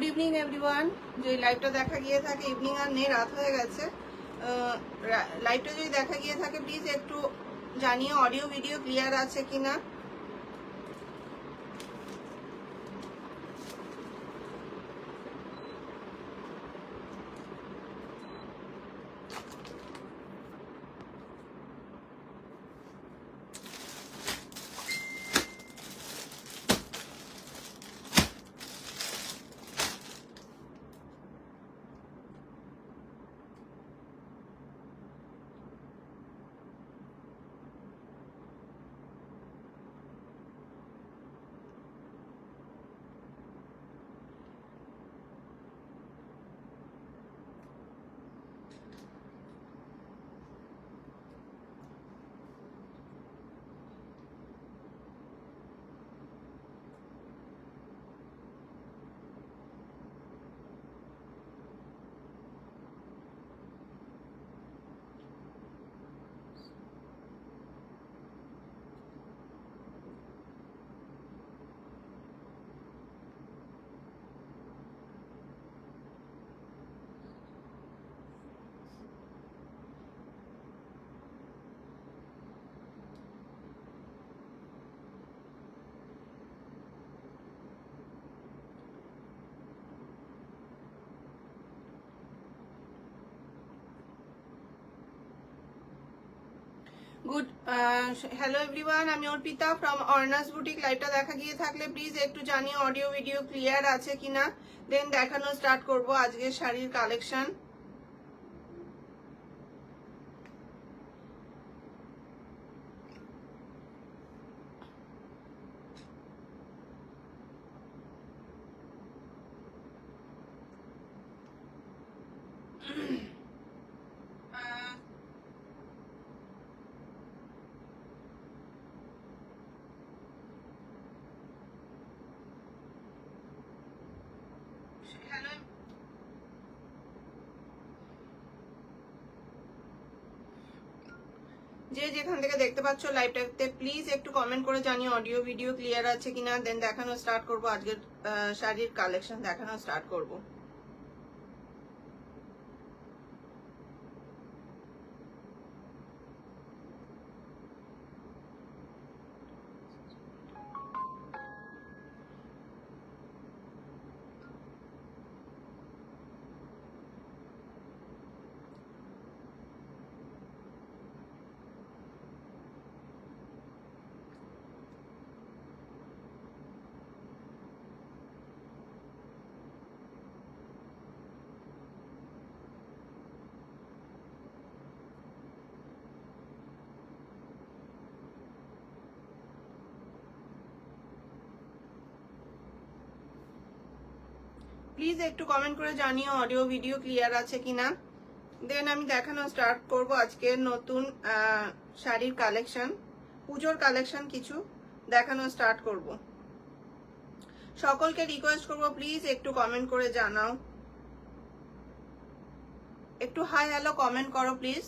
Good evening everyone. যে লাইভটা দেখা গিয়ে থাকে, ইভিনিং আর নেই, রাত হয়ে গেছে। লাইভটা যদি দেখা গিয়ে থাকে প্লিজ একটু জানিয়ে অডিও ভিডিও ক্লিয়ার আছে কিনা। গুড হ্যালো এভরিওয়ান, আমি অর্পিতা ফ্রম অর্নাস বুটিক। লাইভটা দেখা গিয়ে থাকলে প্লিজ একটু জানিয়ে অডিও ভিডিও ক্লিয়ার আছে কিনা, দেন দেখানো স্টার্ট করব আজকের শাড়ির কালেকশন। হ্যালো, যে যেখান থেকে দেখতে পাচ্ছ লাইভটাতে প্লিজ একটু কমেন্ট করে জানিয়ে অডিও ভিডিও ক্লিয়ার আছে কিনা, দেন দেখানো স্টার্ট করব আজকের শাড়ির কালেকশন দেখানো স্টার্ট করব। প্লিজ একটু কমেন্ট করে জানিও অডিও ভিডিও ক্লিয়ার আছে কিনা, দেন আমি দেখানো স্টার্ট করব আজকের নতুন শাড়ির কালেকশন, পুজোর কালেকশন কিছু দেখানো স্টার্ট করব। সকলকে রিকোয়েস্ট করব প্লিজ একটু কমেন্ট করে জানাও, একটু হাই হ্যালো কমেন্ট করো প্লিজ।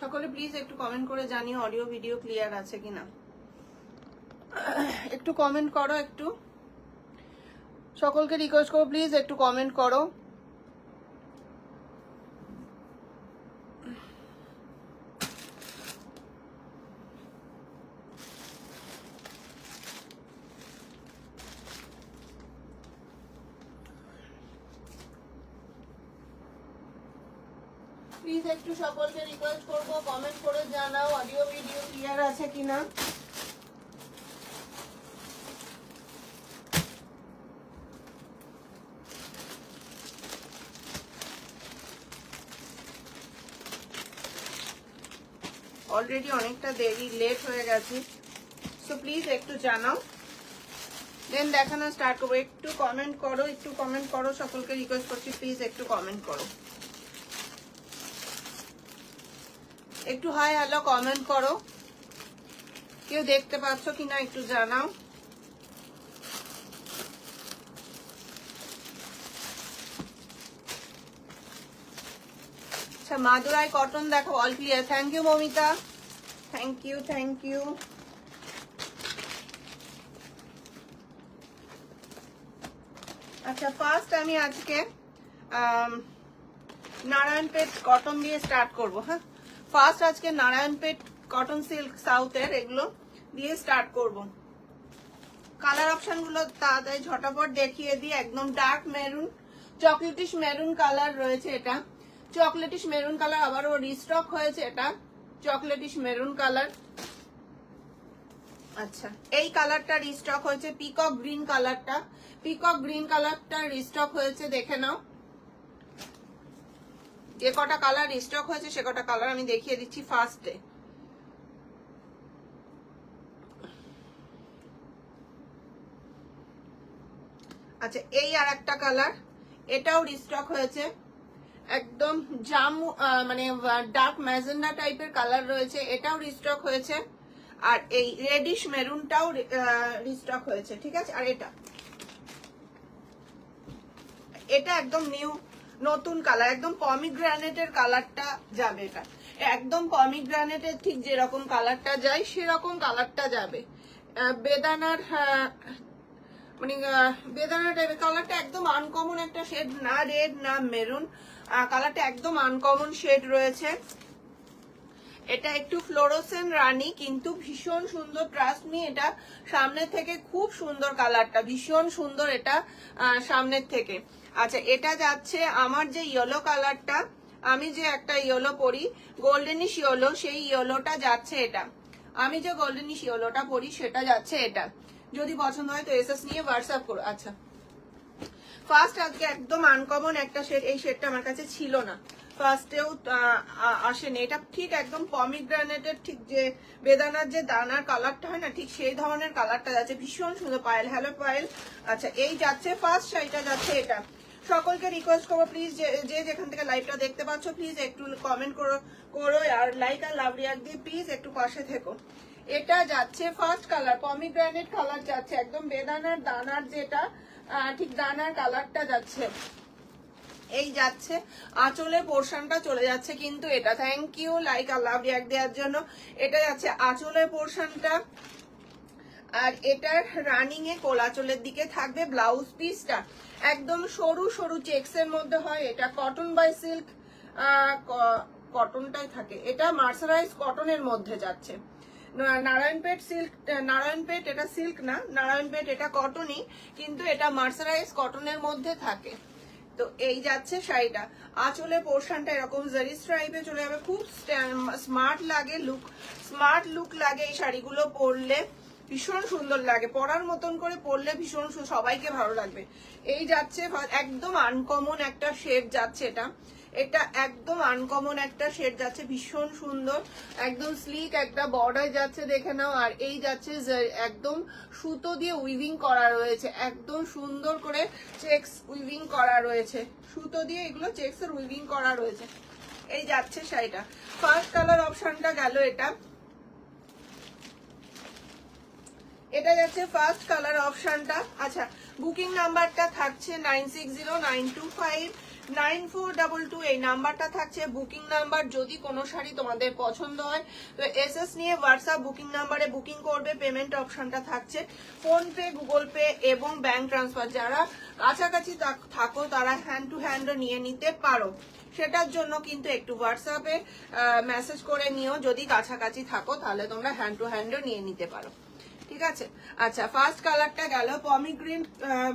সকলে প্লিজ একটু কমেন্ট করে জানিও অডিও ভিডিও ক্লিয়ার আছে কিনা, একটু কমেন্ট করো। একটু সকলকে রিকোয়েস্ট করো প্লিজ একটু কমেন্ট করো। প্লিজ একটু সকলকে রিকোয়েস্ট করবো কমেন্ট করে জানাও অডিও ভিডিও ক্লিয়ার আছে কিনা। অলরেডি অনেকটা দেরি লেট হয়ে গেছে, সো প্লিজ একটু জানাও, দেন দেখানো স্টার্ট করবো। একটু কমেন্ট করো, একটু কমেন্ট করো, সকলকে রিকোয়েস্ট করছি প্লিজ একটু কমেন্ট করো, একটু হাই হ্যালো কমেন্ট করো, কেউ দেখতে পাচ্ছ কিনা একটু জানাও। আচ্ছা মাদুরাই কটন দেখো, all clear. Thank you Mamita, thank you thank you. আচ্ছা ফার্স্ট আমি আজকে নারায়ণপেট কটন দিয়ে স্টার্ট করব। হ্যাঁ ফার্স্ট আজকে নারায়ণপেট কটন সিল্ক সাউথের এগুলো দিয়ে স্টার্ট করব। কালার অপশন গুলো তাড়াতাড়ি ঝটাপট দেখিয়ে দিই। একদম ডার্ক মেরুন, চকলেটিশ মেরুন কালার রয়েছে, এটা চকলেটিশ মেরুন কালার, আবারও রিস্টক হয়েছে এটা চকলেটিশ মেরুন কালার। আচ্ছা এই কালারটা রিস্টক হয়েছে, পিকক গ্রিন কালারটা, পিকক গ্রিন কালারটা রিস্টক হয়েছে, দেখে নাও। যে কটা কালার রিস্টক হয়েছে সে কটা কালার আমি দেখিয়ে দিচ্ছি ফার্স্টে। আচ্ছা এই আর একটা কালার, এটাও রিস্টক হয়েছে, একদম জামু মানে ডার্ক ম্যাজেন্ডা টাইপের কালার রয়েছে, এটাও রিস্টক হয়েছে। আর এই রেডিশ মেরুনটাও রিস্টক হয়েছে, ঠিক আছে। আর এটা একদম নিউ নতুন কালার, একদম পমিগ্রানেটের কালারটা যাবে, এটা একদম পমিগ্রানেটের ঠিক যেরকম কালারটা যায় সেরকম কালারটা যাবে। বেদানার মানে বেদানা টাইপের কালারটা, একদম আনকমন একটা শেড, না রেড না মেরুন, কালারটা একদম আনকমন শেড রয়েছে। এটা একটু ফ্লোরোসেন্ট রানী কিন্তু ভীষণ সুন্দর, ট্রাস্ট মি এটা সামনের থেকে খুব সুন্দর, কালারটা ভীষণ সুন্দর এটা সামনের থেকে। আচ্ছা এটা যাচ্ছে আমার যে ইয়েলো কালারটা, আমি যে একটা ইয়েলো পরি গোল্ডেনিশ ইয়েলো, সেই ইয়েলোটা যাচ্ছে এটা, আমি যে গোল্ডেনিশ ইয়েলোটা পরি সেটা যাচ্ছে এটা। যদি পছন্দ হয় তো এসএস নিয়ে হোয়াটসঅ্যাপ করো। আচ্ছা ফার্স্ট আজকে একদম আনকমন একটা শেড, এই শেডটা আমার কাছে ছিল না, ফার্স্টেও আসেনি, এটা ঠিক একদম পমিগ্রানেটের ঠিক যে বেদানার যে দানার কালারটা হয় না, ঠিক সেই ধরনের কালারটা যাচ্ছে, ভীষণ সুন্দর। পায়েল, হ্যালো পায়েল। আচ্ছা এই যাচ্ছে ফার্স্ট শাড়িটা যাচ্ছে এটা। সকলকে রিকোয়েস্ট করবো প্লিজ যে যেখান থেকে লাইভটা দেখতে পাচ্ছ প্লিজ একটু কমেন্ট করো আর লাইক আর লাভ রিয়াক্ট দিয়ে প্লিজ একটু পাশে থেকো। এটা যাচ্ছে ফার্স্ট কালার, পমিগ্রানেট কালার যাচ্ছে, একদম বেদানার দানার যেটা ঠিক দানার কালারটা যাচ্ছে, এই যাচ্ছে। আঁচলের পোর্শনটা চলে যাচ্ছে কিন্তু এটা, থ্যাংক ইউ লাইক আর লাভ রিয়াক্ট দেওয়ার জন্য। এটা যাচ্ছে আঁচলের পোর্শনটা, আর এটার রানিং এ কোলাচলের দিকে থাকবে ব্লাউজ পিসটা, একদম সরু সরু চেক্স এর মধ্যে হয়, এটা কটন বাই সিল্ক, কটনটাই থাকে, এটা মার্সারাইজ কটনের মধ্যে যাচ্ছে। নারায়ণপেট সিল্ক, নারায়ণপেট এটা সিল্ক না, নারায়ণপেট এটা কটনই, কিন্তু এটা মার্সারাইজ কটনের মধ্যে থাকে। তো এই যাচ্ছে শাড়িটা, আঁচলের পোর্শনটা এরকম জারি স্ট্রাইপে চলে যাবে, খুব স্মার্ট লাগে, স্মার্ট লুক লাগে এই শাড়িগুলো পরলে, ভীষণ সুন্দর লাগে, পরার মতন করে পরলে ভীষণ সবাইকে ভালো লাগবে। এই যাচ্ছে একদম আনকমন একটা শেড যাচ্ছে এটা, এটা একদম আনকমন একটা শেড যাচ্ছে, ভীষণ সুন্দর, একদম স্লিক একটা বর্ডার যাচ্ছে, দেখে নাও। আর এই যাচ্ছে একদম সুতো দিয়ে উইভিং করা রয়েছে, একদম সুন্দর করে চেক্স উইভিং করা রয়েছে, সুতো দিয়ে এগুলো চেক্স এর উইভিং করা রয়েছে। এই যাচ্ছে শাড়িটা, ফার্স্ট কালার অপশনটা গেল এটা, এটা যাচ্ছে ফার্স্ট কালার অপশনটা। আচ্ছা বুকিং নাম্বারটা থাকছে 9609259422, এই নাম্বারটা থাকছে বুকিং নাম্বার। যদি কোনো শাড়ি তোমাদের পছন্দ হয় তো এসএস নিয়ে হোয়াটসঅ্যাপ বুকিং নাম্বারে বুকিং করবে। পেমেন্ট অপশনটা থাকছে ফোনপে, গুগল পে এবং ব্যাংক ট্রান্সফার। যারা কাছাকাছি থাকো তারা হ্যান্ড টু হ্যান্ডও নিয়ে নিতে পারো, সেটার জন্য কিন্তু একটু হোয়াটসঅ্যাপে মেসেজ করে নিও, যদি কাছাকাছি থাকো তাহলে তোমরা হ্যান্ড টু হ্যান্ডও নিয়ে নিতে পারো, ঠিক ঠিক আছে। আচ্ছা, ফার্স্ট কালারটা গেল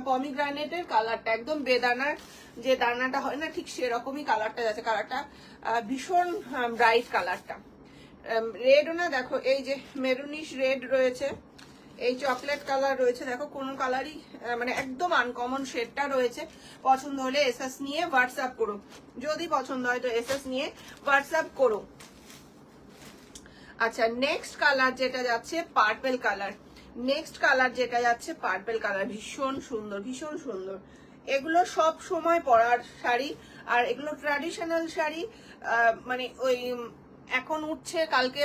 পমিগ্রানেটের কালারটা, একদম বেদানার যে দানাটা হয় না ঠিক সেরকমই কালারটা যাচ্ছে। কালারটা ভীষণ ব্রাইট কালারটা, রেডও না, দেখো এই যে মেরুনিশ রেড রয়েছে, এই চকলেট কালার রয়েছে, দেখো কোনো কালারই মানে একদম আনকমন শেডটা রয়েছে। পছন্দ হলে এসএস নিয়ে হোয়াটসঅ্যাপ করো, যদি পছন্দ হয় তো এসএস নিয়ে হোয়াটসঅ্যাপ করো। আচ্ছা, নেক্সট কালার যেটা যাচ্ছে পার্পল কালার, নেক্সট কালার যেটা যাচ্ছে পার্পল কালার, ভীষণ সুন্দর, ভীষণ সুন্দর। এগুলো সব সময় পরার শাড়ি, আর এগুলো ট্র্যাডিশনাল শাড়ি, মানে ওই এখন উঠছে কালকে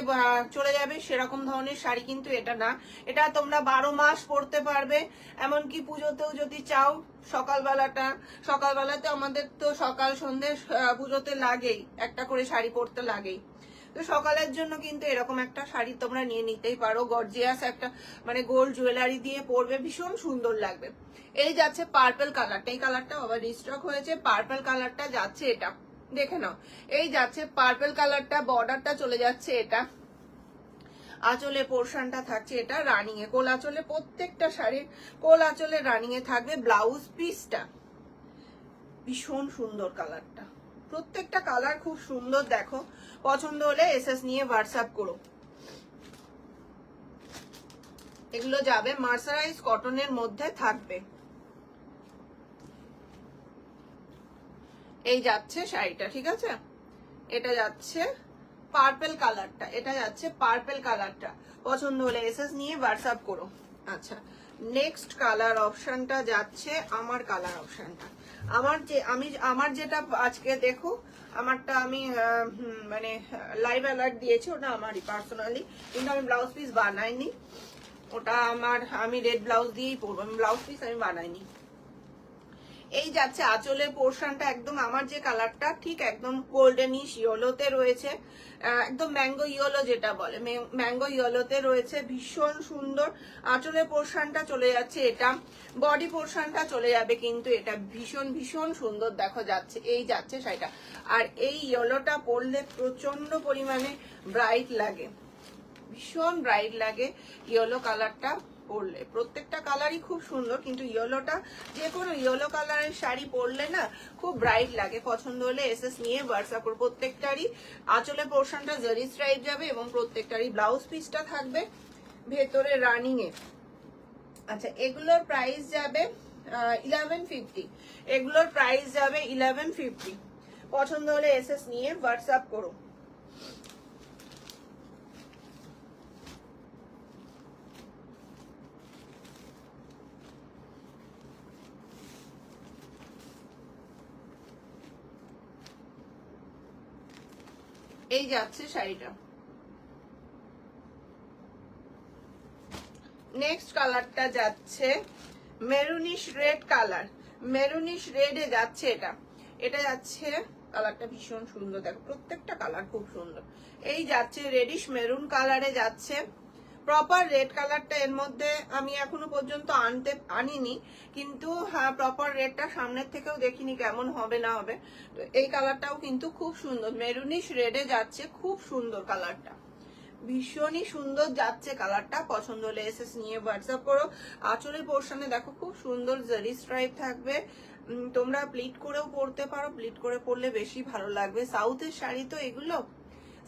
চলে যাবে সেরকম ধরনের শাড়ি কিন্তু এটা না। এটা তোমরা 12 মাস পরতে পারবে, এমনকি পুজোতেও যদি চাও। সকালবেলাতে আমাদের তো সকাল সন্ধ্যে পুজোতে লাগেই, একটা করে শাড়ি পরতে লাগেই। তো সকালের জন্য কিন্তু এরকম একটা শাড়ি তোমরা নিয়ে নিতেই পারো, গর্জিয়াস একটা মানে গোল্ড জুয়েলারি দিয়ে পরবে, ভীষণ সুন্দর লাগবে। এই যাচ্ছে পার্পল কালারটা, এই কালারটা আবার রিস্টক হয়েছে, পার্পল কালারটা যাচ্ছে এটা, দেখে নাও। এই যাচ্ছে পার্পল কালারটা, বর্ডারটা চলে যাচ্ছে এটা, আঁচলে পোর্শনটা থাকছে এটা রানিং এ, কোল আঁচলে, প্রত্যেকটা শাড়ির কোল আঁচলে রানিং এ থাকবে। ব্লাউজ পিসটা ভীষণ সুন্দর কালারটা, প্রত্যেকটা কালার খুব সুন্দর। দেখো, পছন্দ হলে এসএস নিয়ে হোয়াটসঅ্যাপ করো। এগুলো যাবে মার্সারাইজ কটনের মধ্যে থাকবে। এই যাচ্ছে শাড়িটা, ঠিক আছে, এটা যাচ্ছে পার্পল কালারটা, এটা যাচ্ছে পার্পল কালারটা। পছন্দ হলে এসএস নিয়ে হোয়াটসঅ্যাপ করো। আচ্ছা, নেক্সট কালার অপশনটা যাচ্ছে আমার কালার অপশনটা, আমার যেটা আজকে দেখো, আমারটা আমি মানে লাইভ অ্যালার্ট দিয়েছি, ওটা আমারই পার্সোনালি, কিন্তু আমি ব্লাউজ পিস বানাইনি, ওটা আমি রেড ব্লাউজ দিয়েই পরবো, আমি ব্লাউজ পিস আমি বানাইনি। এই যাচ্ছে আঁচলের পোর্শনটা, একদম আমার যে কালারটা ঠিক একদম গোল্ডেনিশ ইয়েলোতে রয়েছে, একদম ম্যাঙ্গো ইয়েলো যেটা বলে, ম্যাঙ্গো ইয়েলোতে রয়েছে, ভীষণ সুন্দর। আঁচলের পোর্শনটা চলে যাচ্ছে এটা, বডি পোর্শনটা চলে যাবে কিন্তু এটা, ভীষণ ভীষণ সুন্দর দেখো যাচ্ছে। এই যাচ্ছে শাড়িটা, আর এই ইয়েলোটা পরলে প্রচন্ড পরিমাণে ব্রাইট লাগে, ভীষণ ব্রাইট লাগে ইয়েলো কালারটা পরলে। প্রত্যেকটা কালারই খুব সুন্দর, কিন্তু ইয়েলোটা, যে কোনো ইয়েলো কালারের শাড়ি পরলে না খুব ব্রাইট লাগে। পছন্দ হলে এসএস নিয়ে হোয়াটসঅ্যাপ করো। প্রত্যেকটারই আঁচলের পোর্শনটা জারি স্ট্রাইপ যাবে, এবং প্রত্যেকটারই ব্লাউজ পিসটা থাকবে ভেতরে রানিং এ। আচ্ছা, এগুলোর প্রাইস যাবে 1150, এগুলোর প্রাইস যাবে 1150। পছন্দ হলে এসএস নিয়ে হোয়াটসঅ্যাপ করো। এই যাচ্ছে শাড়িটা। নেক্সট কালারটা যাচ্ছে মেরুনিশ রেড কালার, মেরুনিশ রেডে যাচ্ছে এটা, এটা যাচ্ছে কালারটা ভীষণ সুন্দর, দেখো প্রত্যেকটা কালার খুব সুন্দর। এই যাচ্ছে রেডিশ মেরুন কালারে যাচ্ছে, প্রপার রেড কালারটা এর মধ্যে আমি এখনো পর্যন্ত আনিনি, কিন্তু হ্যাঁ প্রপার রেডটা সামনের থেকেও দেখিনি কেমন হবে না হবে। তো এই কালারটাও কিন্তু খুব সুন্দর, মেরুনিশ রেডে যাচ্ছে, খুব সুন্দর কালারটা, ভীষণই সুন্দর যাচ্ছে কালারটা। পছন্দ হলে এসএস নিয়ে হোয়াটসঅ্যাপ করো। আঁচলের পোর্শনে দেখো খুব সুন্দর জারি স্ট্রাইপ থাকবে, তোমরা প্লিট করেও পরতে পারো, প্লিট করে পরলে বেশি ভালো লাগবে। সাউথের শাড়ি তো এগুলো,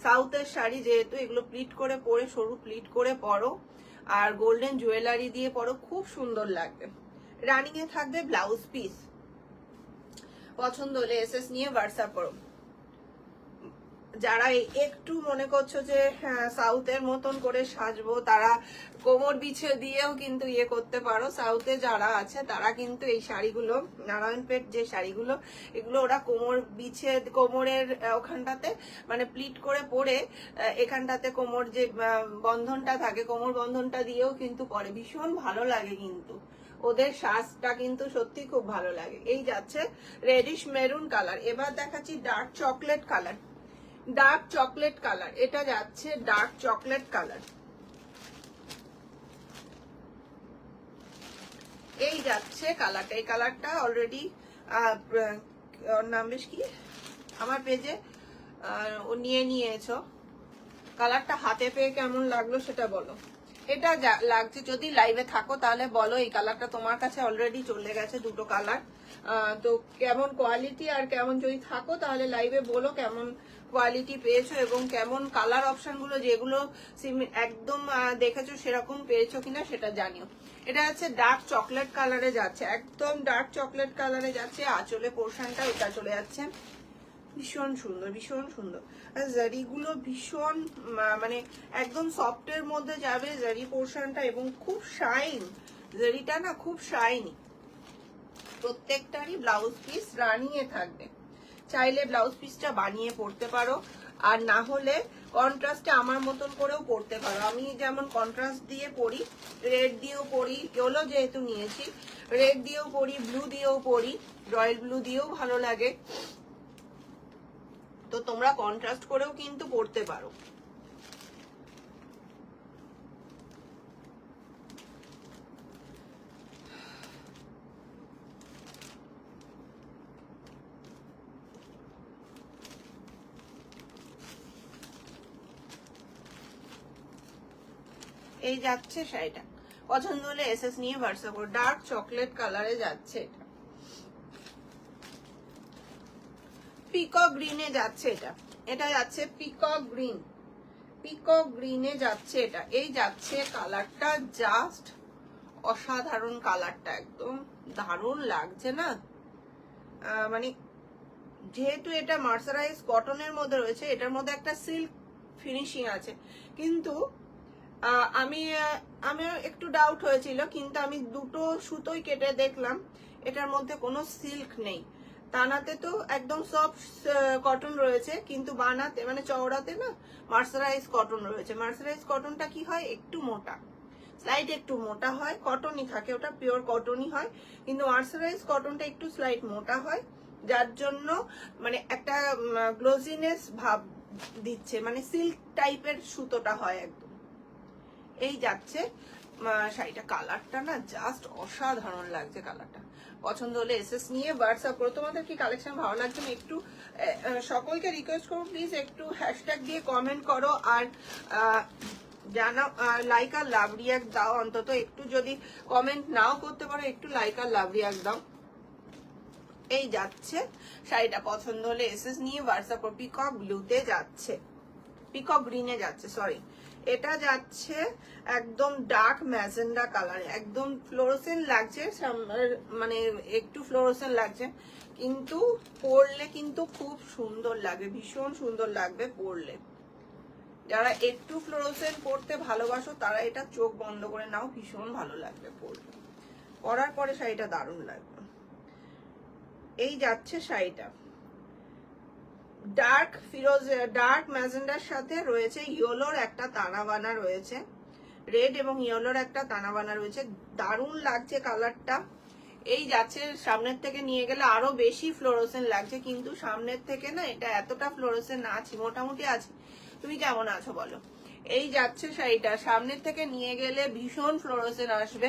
সাউথের শাড়ি যেহেতু, এগুলো প্লিট করে পরে, সরু প্লিট করে পরো, আর গোল্ডেন জুয়েলারি দিয়ে পরো, খুব সুন্দর লাগবে। রানিং এ থাকবে ব্লাউজ পিস। পছন্দ হলে এসএস নিয়ে হোয়াটসঅ্যাপ করো। যারা একটু মনে করছো যে সাউথের মতন করে সাজবো, তারা কোমর বিছে দিয়েও কিন্তু ইয়ে করতে পারো। সাউথে যারা আছে তারা কিন্তু এই শাড়িগুলো, নারায়ণপেট যে শাড়িগুলো, এগুলো ওরা কোমর বিছে, কোমরের ওখানটাতে মানে প্লিট করে পরে, এখানটাতে কোমর যে বন্ধনটা থাকে, কোমর বন্ধনটা দিয়েও কিন্তু পরে, ভীষণ ভালো লাগে কিন্তু ওদের সাজটা, কিন্তু সত্যি খুব ভালো লাগে। এই যাচ্ছে রেডিশ মেরুন কালার। এবার দেখাচ্ছি dark chocolate colour, dark chocolate colour, এটা যাচ্ছে ডার্ক চকলেট কালার। এই যাচ্ছে কালারটা, এই কালারটা অলরেডি ওর নাম বেশ কি আমার পেজে ও নিয়ে নিয়েছো। কালারটা হাতে পেয়ে কেমন লাগলো সেটা বলো। এটা লাগছে, যদি লাইভে থাকো তাহলে বলো। এই কালারটা তোমার কাছে অলরেডি চলে গেছে, দুটো কালার। তো কেমন কোয়ালিটি আর কেমন, যদি থাকো তাহলে লাইভে বলো কেমন কোয়ালিটি পেয়েছো এবং কেমন কালার অপশন গুলো যেগুলো একদম দেখেছো সেরকম পেয়েছো কিনা সেটা জানিও। এটা হচ্ছে ডার্ক চকলেট কালারে যাচ্ছে, একদম ডার্ক চকলেট কালারে যাচ্ছে। আঁচলে পোর্শনটা এটা চলে যাচ্ছে, ভীষণ সুন্দর, ভীষণ সুন্দর। আর জারিগুলো ভীষণ মানে একদম সফটের মধ্যে যাবে জারি পোর্শনটা, এবং খুব শাইন, জারিটা না খুব শাইনি। প্রত্যেকটারই ব্লাউজ পিস রানিয়ে থাকবে, চাইলে ব্লাউজ পিসটা বানিয়ে পরতে পারো, আর না হলে কন্ট্রাস্টে আমার মতন করেও পরতে পারো। আমি যেমন কন্ট্রাস্ট দিয়ে পরি, রেড দিয়েও পরি, ইয়েলো যেহেতু নিয়েছি রেড দিয়েও পরি, ব্লু দিয়েও পরি, রয়্যাল ব্লু দিয়েও ভালো লাগে। তো তোমরা কন্ট্রাস্ট করেও কিন্তু পরতে পারো। এই যাচ্ছে শাড়িটা, পছন্দ হলে এসএস নিয়ে হোয়াটসঅ্যাপ করো। ডার্ক চকলেট কালারে যাচ্ছে এটা, পিকক গ্রিনে যাচ্ছে এটা, এটা যাচ্ছে পিকক গ্রিন, পিকক গ্রিনে যাচ্ছে এটা। এই যাচ্ছে কালারটা, জাস্ট অসাধারণ কালারটা, একদম দারুণ লাগছে না। মানে যেহেতু এটা মার্সারাইজ কটনের মধ্যে রয়েছে, এটার মধ্যে একটা সিল্ক ফিনিশিং আছে, কিন্তু আমি একটু ডাউট হয়েছিল, কিন্তু আমি দুটো সুতোই কেটে দেখলাম এটার মধ্যে কোনো সিল্ক নেই। তানাতে তো একদম সফট কটন রয়েছে, কিন্তু বানাতে মানে চওড়াতে না মার্সারাইজ কটন রয়েছে। মার্সারাইজ কটনটা কি হয়, একটু মোটা, স্লাইড একটু মোটা হয়, কটনই থাকে, ওটা পিওর কটনই হয়, কিন্তু মার্সারাইজ কটনটা একটু স্লাইড মোটা হয়, যার জন্য মানে একটা গ্লোজিনেস ভাব দিচ্ছে, মানে সিল্ক টাইপের সুতোটা হয় একদম। এই যাচ্ছে শাড়িটা, কালারটা না জাস্ট অসাধারণ লাগছে কালারটা। পছন্দ হলে এসএস নিয়ে হোয়াটসঅ্যাপ করো। তোমাদের কি কালেকশন ভালো লাগছে না একটু সকলকে রিকোয়েস্ট করো, প্লিজ একটু হ্যাশট্যাগ দিয়ে কমেন্ট করো, আর জানাও, লাইক আর লাভ রিয়াক্ট দাও অন্তত একটু। যদি কমেন্ট নাও করতে পারো একটু লাইক আর লাভ রিয়াক্ট দাও। এই যাচ্ছে শাড়িটা, পছন্দ হলে এসএস নিয়ে হোয়াটসঅ্যাপ করো। পিকক ব্লুতে যাচ্ছে, পিকক গ্রিনে যাচ্ছে, সরি, এটা যাচ্ছে একদম ডার্ক ম্যাজেন্ডা কালার, একদম ফ্লোরোসেন্ট লাগছে, মানে একটু ফ্লোরোসেন্ট লাগছে, কিন্তু পরলে কিন্তু খুব সুন্দর লাগবে, ভীষণ সুন্দর লাগবে পরলে। যারা একটু ফ্লোরোসেন্ট পরতে ভালোবাসো তারা এটা চোখ বন্ধ করে নাও, ভীষণ ভালো লাগবে পরলে, পরার পরে শাড়িটা দারুণ লাগবে। এই যাচ্ছে শাড়িটা, ডার্ক ফিরোজ, ডার্ক ম্যাজেন্ডার সাথে রয়েছে ইয়েলোর একটা তানা বানা রয়েছে, রেড এবং ইয়েলোর একটা তানা বানা রয়েছে, দারুণ লাগছে কালারটা। এই যাচ্ছে, সামনের থেকে নিয়ে গেলে আরো বেশি ফ্লোরোসেন্ট লাগছে, কিন্তু সামনের থেকে না এটা এতটা ফ্লোরোসেন্ট আছে, মোটামুটি আছে। তুমি কেমন আছো বলো। এই যাচ্ছে শাড়িটা, সামনের থেকে নিয়ে গেলে ভীষণ ফ্লোরোসেন্ট আসবে।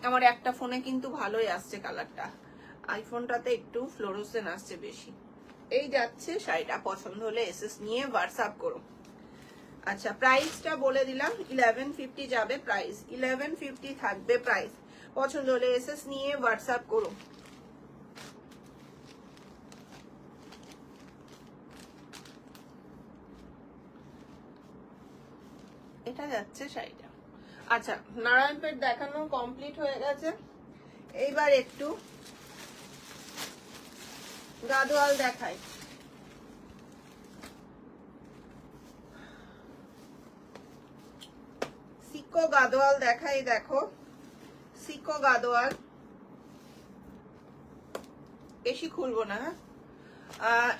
আমার একটা ফোনে কিন্তু ভালোই আসছে কালারটা, আইফোনটাতে একটু ফ্লোরোসেন্ট আসছে বেশি। এই যাচ্ছে শাড়িটা, পছন্দ হলে এসএস নিয়ে হোয়াটসঅ্যাপ করো। আচ্ছা, প্রাইসটা বলে দিলাম, 1150 যাবে প্রাইস, 1150 থাকবে প্রাইস। পছন্দ হলে এসএস নিয়ে হোয়াটসঅ্যাপ করো। এটা যাচ্ছে শাড়িটা। আচ্ছা, নারায়ণপেট দেখানো কমপ্লিট হয়ে গেছে, এইবার একটু গাদোয়াল দেখাই। সিকো গাদোয়াল দেখাই, দেখো সিকো গাদোয়াল, বেশি খুলবো না।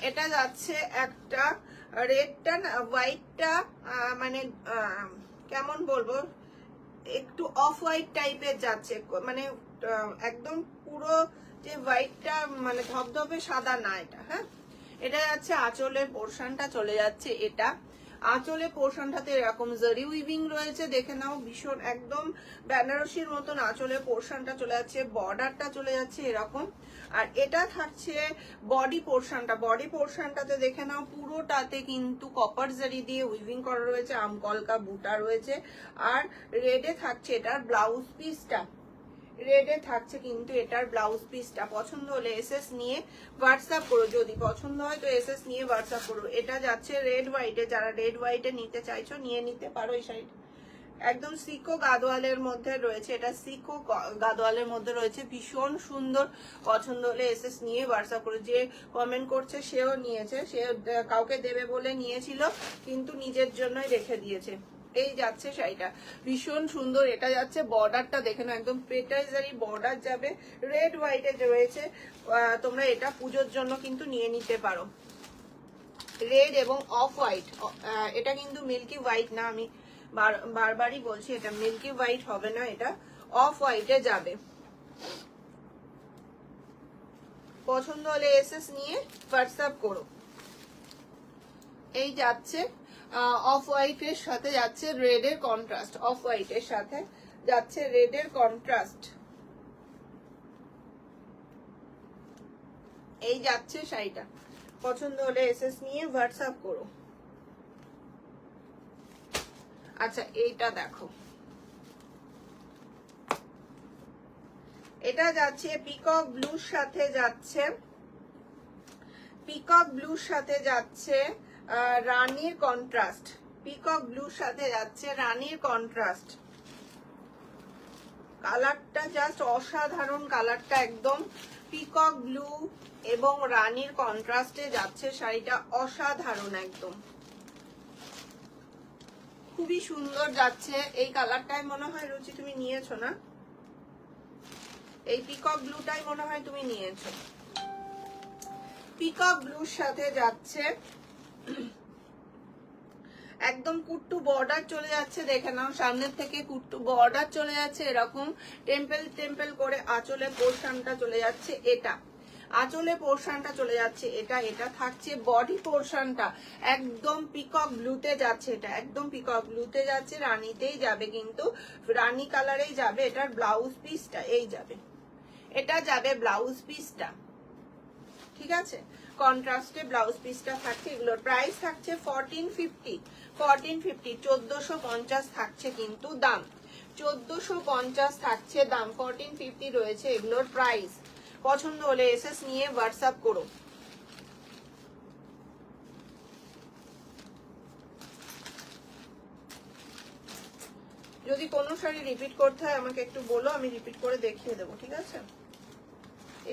এটা যাচ্ছে একটা রেডটা না হোয়াইটটা, মানে কেমন বলবো, একটু অফ হোয়াইট টাইপের যাচ্ছে, মানে একদম পুরো যে হোয়াইটটা মানে ধবধবে সাদা না এটা। হ্যাঁ, এটা যাচ্ছে আঁচলের পোর্শনটা চলে যাচ্ছে এটা, আঁচলে পোর্শনটাতে এরকম জারি উইভিং রয়েছে, দেখে নাও, ভীষণ একদম বেনারসির মতন আঁচলে পোর্শনটা চলে যাচ্ছে, বর্ডারটা চলে যাচ্ছে এরকম। আর এটা থাকছে বডি পোর্শনটা, বডি পোর্শনটাতে দেখে নাও পুরোটাতে কিন্তু কপার জারি দিয়ে উইভিং করা রয়েছে, আমকলকা বুটা রয়েছে। আর রেডে থাকছে এটার ব্লাউজ পিসটা, রেডে থাকছে কিন্তু এটার ব্লাউজ পিসটা। পছন্দ হলে এসএস নিয়ে হোয়াটসঅ্যাপ করো, যদি পছন্দ হয় তো এসএস নিয়ে হোয়াটসঅ্যাপ করো। এটা যাচ্ছে রেড হোয়াইটে, যারা রেড হোয়াইটে নিতে চাইছো নিয়ে নিতে পারো। এই শাড়িটা একদম সিকো গাদোয়ালের মধ্যে রয়েছে, এটা সিকো গাদোয়ালের মধ্যে রয়েছে, ভীষণ সুন্দর। পছন্দ হলে এসএস নিয়ে হোয়াটসঅ্যাপ করো। যে কমেন্ট করছে সেও নিয়েছে, সে কাউকে দেবে বলে নিয়েছিল কিন্তু নিজের জন্যই রেখে দিয়েছে। এই যাচ্ছে শাড়িটা, ভীষণ সুন্দর। এটা যাচ্ছে বর্ডারটা দেখে নাও, একদম পেটাইজারি বর্ডার যাবে, রেড হোয়াইটে রয়েছে। তোমরা এটা পুজোর জন্য কিন্তু নিয়ে নিতে পারো। রেড এবং অফ হোয়াইট, এটা কিন্তু মিল্কি হোয়াইট না, আমি বারবারই বলছি এটা মিল্কি হোয়াইট হবে না, এটা অফ হোয়াইটে যাবে। পছন্দ হলে এসএস নিয়ে হোয়াটসঅ্যাপ করো। এই যাচ্ছে অফ হোয়াইটের সাথে যাচ্ছে রেডের কন্ট্রাস্ট, অফ হোয়াইটের সাথে যাচ্ছে রেডের কন্ট্রাস্ট। এই যাচ্ছে শাড়িটা, পছন্দ হলে এসএস নিয়ে হোয়াটসঅ্যাপ করো। আচ্ছা এইটা দেখো, এটা যাচ্ছে পিকক ব্লুর সাথে যাচ্ছে, পিকক ব্লুর সাথে যাচ্ছে রানীর কন্ট্রাস্ট, পিকক ব্লুর সাথে যাচ্ছে রানীর কন্ট্রাস্ট। কালারটা জাস্ট অসাধারণ, কালারটা একদম পিকক ব্লু এবং রানীর কন্ট্রাস্টে যাচ্ছে শাড়িটা, অসাধারণ একদম, খুবই সুন্দর যাচ্ছে। এই কালারটাই মনে হয় রুচি তুমি নিয়েছো না, এই পিকক ব্লুটাই মনে হয় তুমি নিয়েছো। পিকক ব্লুর সাথে যাচ্ছে একদম কুট্টু বর্ডার চলে যাচ্ছে, দেখে নাও সামনের থেকে কুট্টু বর্ডার চলে যাচ্ছে, এরকম টেম্পল টেম্পল করে আঁচলে পোর্শনটা চলে যাচ্ছে, এটা আঁচলে পোর্শনটা চলে যাচ্ছে, এটা এটা থাকছে বডি পোর্শনটা একদম পিকক ব্লুতে যাচ্ছে, এটা একদম পিকক ব্লুতে যাচ্ছে, রানীতেই যাবে কিন্তু, রানী কালারেই যাবে। এটার ব্লাউজ পিসটা এই যাবে, এটা যাবে ব্লাউজ পিসটা, ঠিক আছে, কন্ট্রাস্টে ব্লাউজ পিসটা থাকছে। এগুলোর প্রাইস থাকছে 1450, 1450 থাকছে কিন্তু দাম, 1450 থাকছে দাম, 1450 রয়েছে এগুলোর প্রাইস। পছন্দ হলে এসএস নিয়ে হোয়াটসঅ্যাপ করো। যদি কোনো শাড়ি রিপিট করতে হয় আমাকে একটু বলো, আমি রিপিট করে দেখিয়ে দেবো, ঠিক আছে।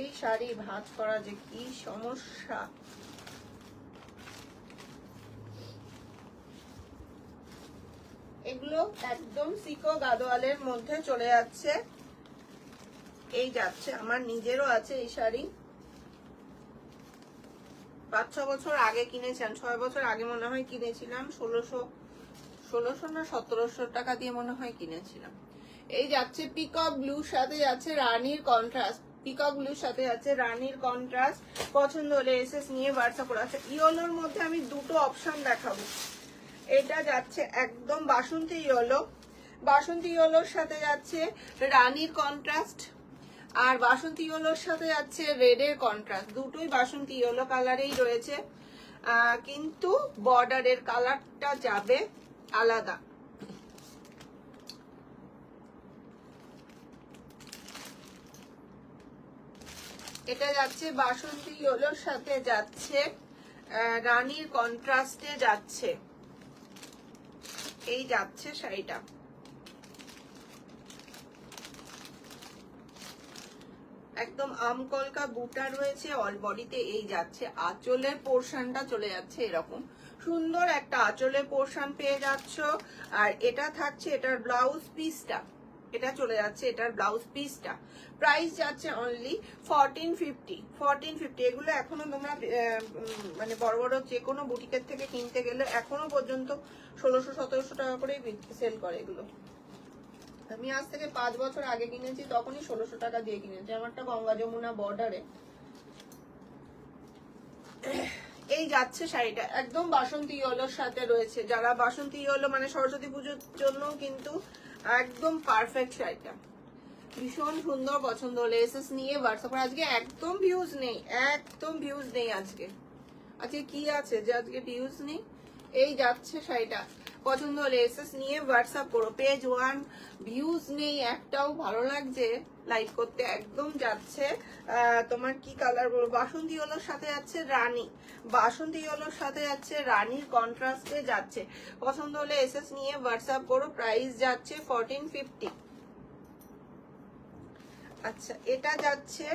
এই শাড়ি ভাঁজ করা যে কি সমস্যা, এগুলো একদম সিকো গাদোয়ালের মধ্যে চলে যাচ্ছে। এই যাচ্ছে, আমার নিজেরও আছে এই শাড়ি, 5-6 বছর আগে কিনেছিলাম, 6 বছর আগে মনে হয় কিনেছিলাম, 1600 না 1700 টাকা দিয়ে মনে হয় কিনেছিলাম। এই যাচ্ছে পিকক ব্লুর সাথে যাচ্ছে রানীর কন্ট্রাস্ট, পিকক ব্লুর সাথে যাচ্ছে রানীর কন্ট্রাস্ট। পছন্দ হলে এসএস নিয়ে হোয়াটসঅ্যাপ করে। আছে ইয়েলোর মধ্যে আমি দুটো অপশন দেখাবো। এটা যাচ্ছে একদম বাসন্তী ইয়েলো, বাসন্তী ইয়েলোর সাথে যাচ্ছে রানীর কন্ট্রাস্ট, আর বাসন্তী ইয়েলোর সাথে যাচ্ছে রেডের কন্ট্রাস্ট। দুটোই বাসন্তী ইয়েলো কালারেই রয়েছে, কিন্তু বর্ডারের কালারটা যাবে আলাদা। এটা যাচ্ছে বাসন্তী ইয়েলোর সাথে যাচ্ছে রানীর কন্ট্রাস্টে যাচ্ছে, এই যাচ্ছে শাড়িটা। একদম আমকলকা বুটা রয়েছে অল বডিতে, এই যাচ্ছে আঁচলের পোর্শনটা চলে যাচ্ছে এরকম সুন্দর একটা আঁচলের পোর্শন পেয়ে যাচ্ছ। আর এটা থাকছে এটার ব্লাউজ পিসটা, এটা চলে যাচ্ছে এটার ব্লাউজ পিসটা। প্রাইস যাচ্ছে অনলি 1450, 1450। এগুলো এখনো তোমরা মানে বড় বড় যে কোনো বুটিকের থেকে কিনতে গেলে এখনো পর্যন্ত 1600-1700 টাকা করেই সেল করে এগুলো। আমি আজ থেকে 5 বছর আগে কিনেছি, তখনই 1600 টাকা দিয়ে কিনেছি, আমারটা গঙ্গা যমুনা বর্ডারে। এই যাচ্ছে শাড়িটা একদম বাসন্তী ইয়েলোর সাথে রয়েছে, যারা বাসন্তী ইয়েলো মানে সরস্বতী পুজোর জন্য কিন্তু একদম পারফেক্ট শাড়িটা, ভীষণ সুন্দর। পছন্দ হলে এসএস নিয়ে হোয়াটসঅ্যাপ করে। আজকে একদম ভিউজ নেই, একদম ভিউজ নেই আজকে। আজকে কি আছে যে আজকে ভিউজ নেই? এই যাচ্ছে শাড়িটা, পছন্দ হলে এসএস নিয়ে হোয়াটসঅ্যাপ করো। পেজ 1 ভিউজ নেই একটাও, ভালো লাগছে লাইক করতে, একদম যাচ্ছে। তোমার কি কালার বলবো, বাসন্তী ইয়েলোর সাথে যাচ্ছে রানী, বাসন্তী ইয়েলোর সাথে যাচ্ছে রানীর কন্ট্রাস্টে যাচ্ছে। পছন্দ হলে এসএস নিয়ে হোয়াটসঅ্যাপ করো। প্রাইস যাচ্ছে 1450। আচ্ছা, এটা যাচ্ছে